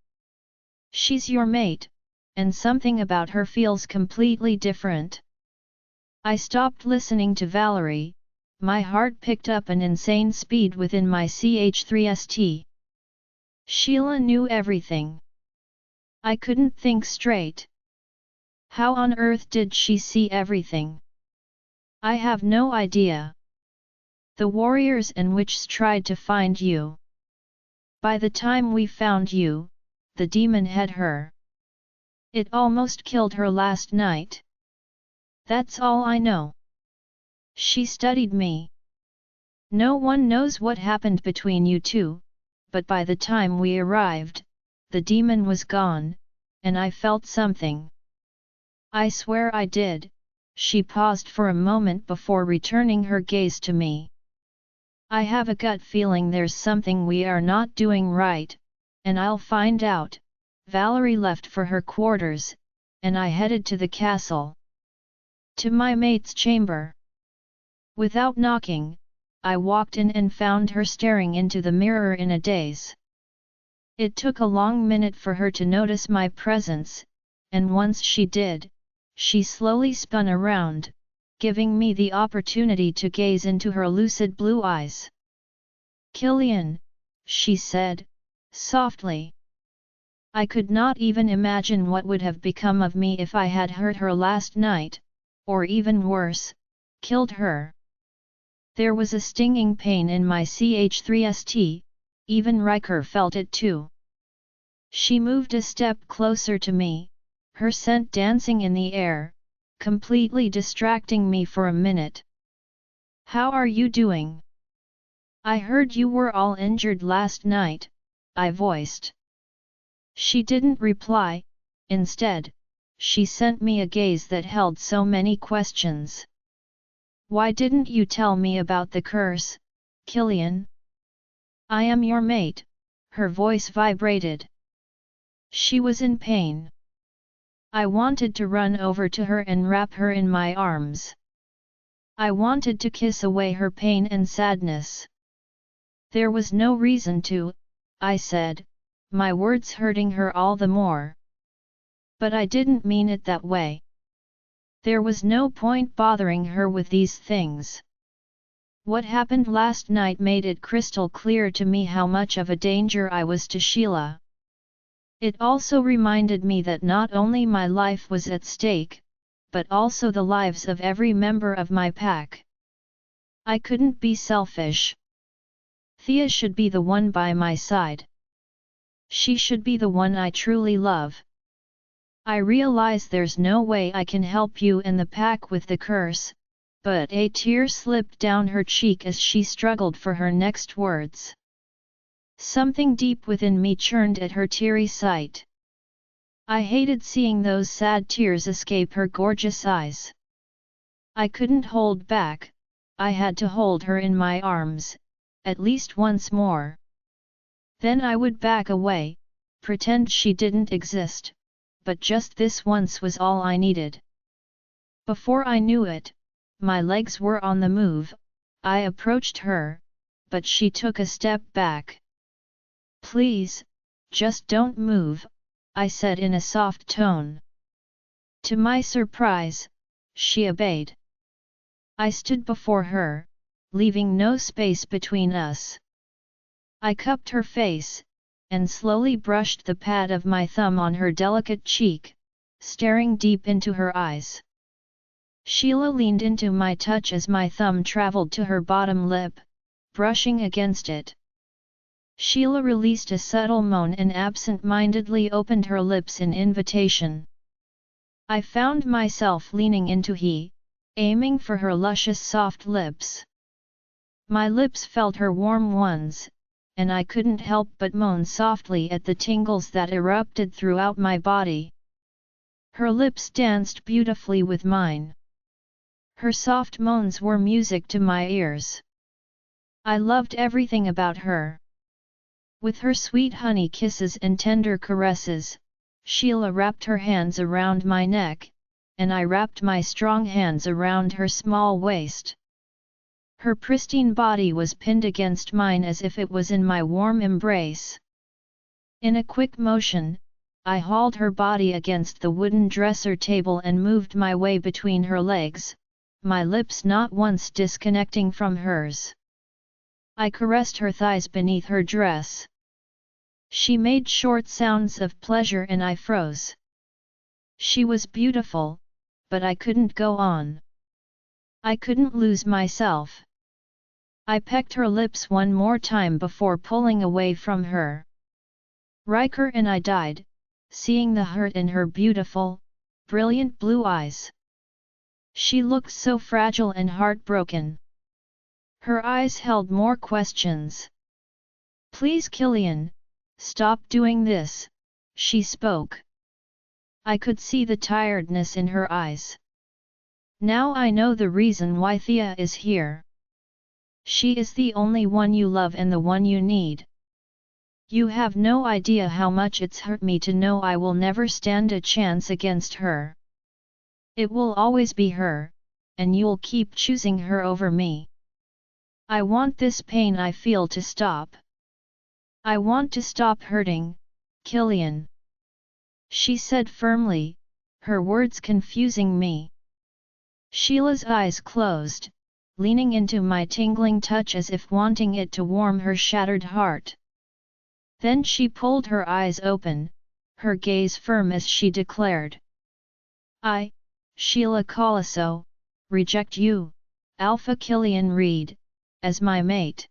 S1: She's your mate, and something about her feels completely different. I stopped listening to Valerie, my heart picked up an insane speed within my ch3st. Sheila knew everything. I couldn't think straight. How on earth did she see everything? I have no idea. The warriors and witches tried to find you. By the time we found you, the demon had her. It almost killed her last night. That's all I know. She studied me. No one knows what happened between you two, but by the time we arrived, the demon was gone, and I felt something. I swear I did. She paused for a moment before returning her gaze to me. I have a gut feeling there's something we are not doing right, and I'll find out. Valerie left for her quarters, and I headed to the castle. To my mate's chamber. Without knocking, I walked in and found her staring into the mirror in a daze. It took a long minute for her to notice my presence, and once she did, she slowly spun around, giving me the opportunity to gaze into her lucid blue eyes. Killian, she said, softly. I could not even imagine what would have become of me if I had hurt her last night, or even worse, killed her. There was a stinging pain in my ch3st, even Riker felt it too. She moved a step closer to me, her scent dancing in the air, completely distracting me for a minute. How are you doing? I heard you were all injured last night, I voiced. She didn't reply, instead, she sent me a gaze that held so many questions. Why didn't you tell me about the curse, Killian? I am your mate, her voice vibrated. She was in pain. I wanted to run over to her and wrap her in my arms. I wanted to kiss away her pain and sadness. There was no reason to, I said, my words hurting her all the more. But I didn't mean it that way. There was no point bothering her with these things. What happened last night made it crystal clear to me how much of a danger I was to Sheila. It also reminded me that not only my life was at stake, but also the lives of every member of my pack. I couldn't be selfish. Thea should be the one by my side. She should be the one I truly love. I realize there's no way I can help you and the pack with the curse, but a tear slipped down her cheek as she struggled for her next words. Something deep within me churned at her teary sight. I hated seeing those sad tears escape her gorgeous eyes. I couldn't hold back, I had to hold her in my arms, at least once more. Then I would back away, pretend she didn't exist, but just this once was all I needed. Before I knew it, my legs were on the move. I approached her, but she took a step back. "Please, just don't move," I said in a soft tone. To my surprise, she obeyed. I stood before her, leaving no space between us. I cupped her face, and slowly brushed the pad of my thumb on her delicate cheek, staring deep into her eyes. Sheila leaned into my touch as my thumb traveled to her bottom lip, brushing against it. Sheila released a subtle moan and absent-mindedly opened her lips in invitation. I found myself leaning into he, aiming for her luscious soft lips. My lips felt her warm ones, and I couldn't help but moan softly at the tingles that erupted throughout my body. Her lips danced beautifully with mine. Her soft moans were music to my ears. I loved everything about her. With her sweet honey kisses and tender caresses, Sheila wrapped her hands around my neck, and I wrapped my strong hands around her small waist. Her pristine body was pinned against mine as if it was in my warm embrace. In a quick motion, I hauled her body against the wooden dresser table and moved my way between her legs, my lips not once disconnecting from hers. I caressed her thighs beneath her dress. She made short sounds of pleasure and I froze. She was beautiful, but I couldn't go on. I couldn't lose myself. I pecked her lips one more time before pulling away from her. Riker and I died, seeing the hurt in her beautiful, brilliant blue eyes. She looked so fragile and heartbroken. Her eyes held more questions. "Please, Killian, stop doing this," she spoke. I could see the tiredness in her eyes. "Now I know the reason why Thea is here. She is the only one you love and the one you need. You have no idea how much it's hurt me to know I will never stand a chance against her. It will always be her, and you'll keep choosing her over me. I want this pain I feel to stop. I want to stop hurting, Killian," she said firmly, her words confusing me. Sheila's eyes closed, leaning into my tingling touch as if wanting it to warm her shattered heart. Then she pulled her eyes open, her gaze firm as she declared. "I, Sheila Colasso, reject you, Alpha Killian Reed, as my mate.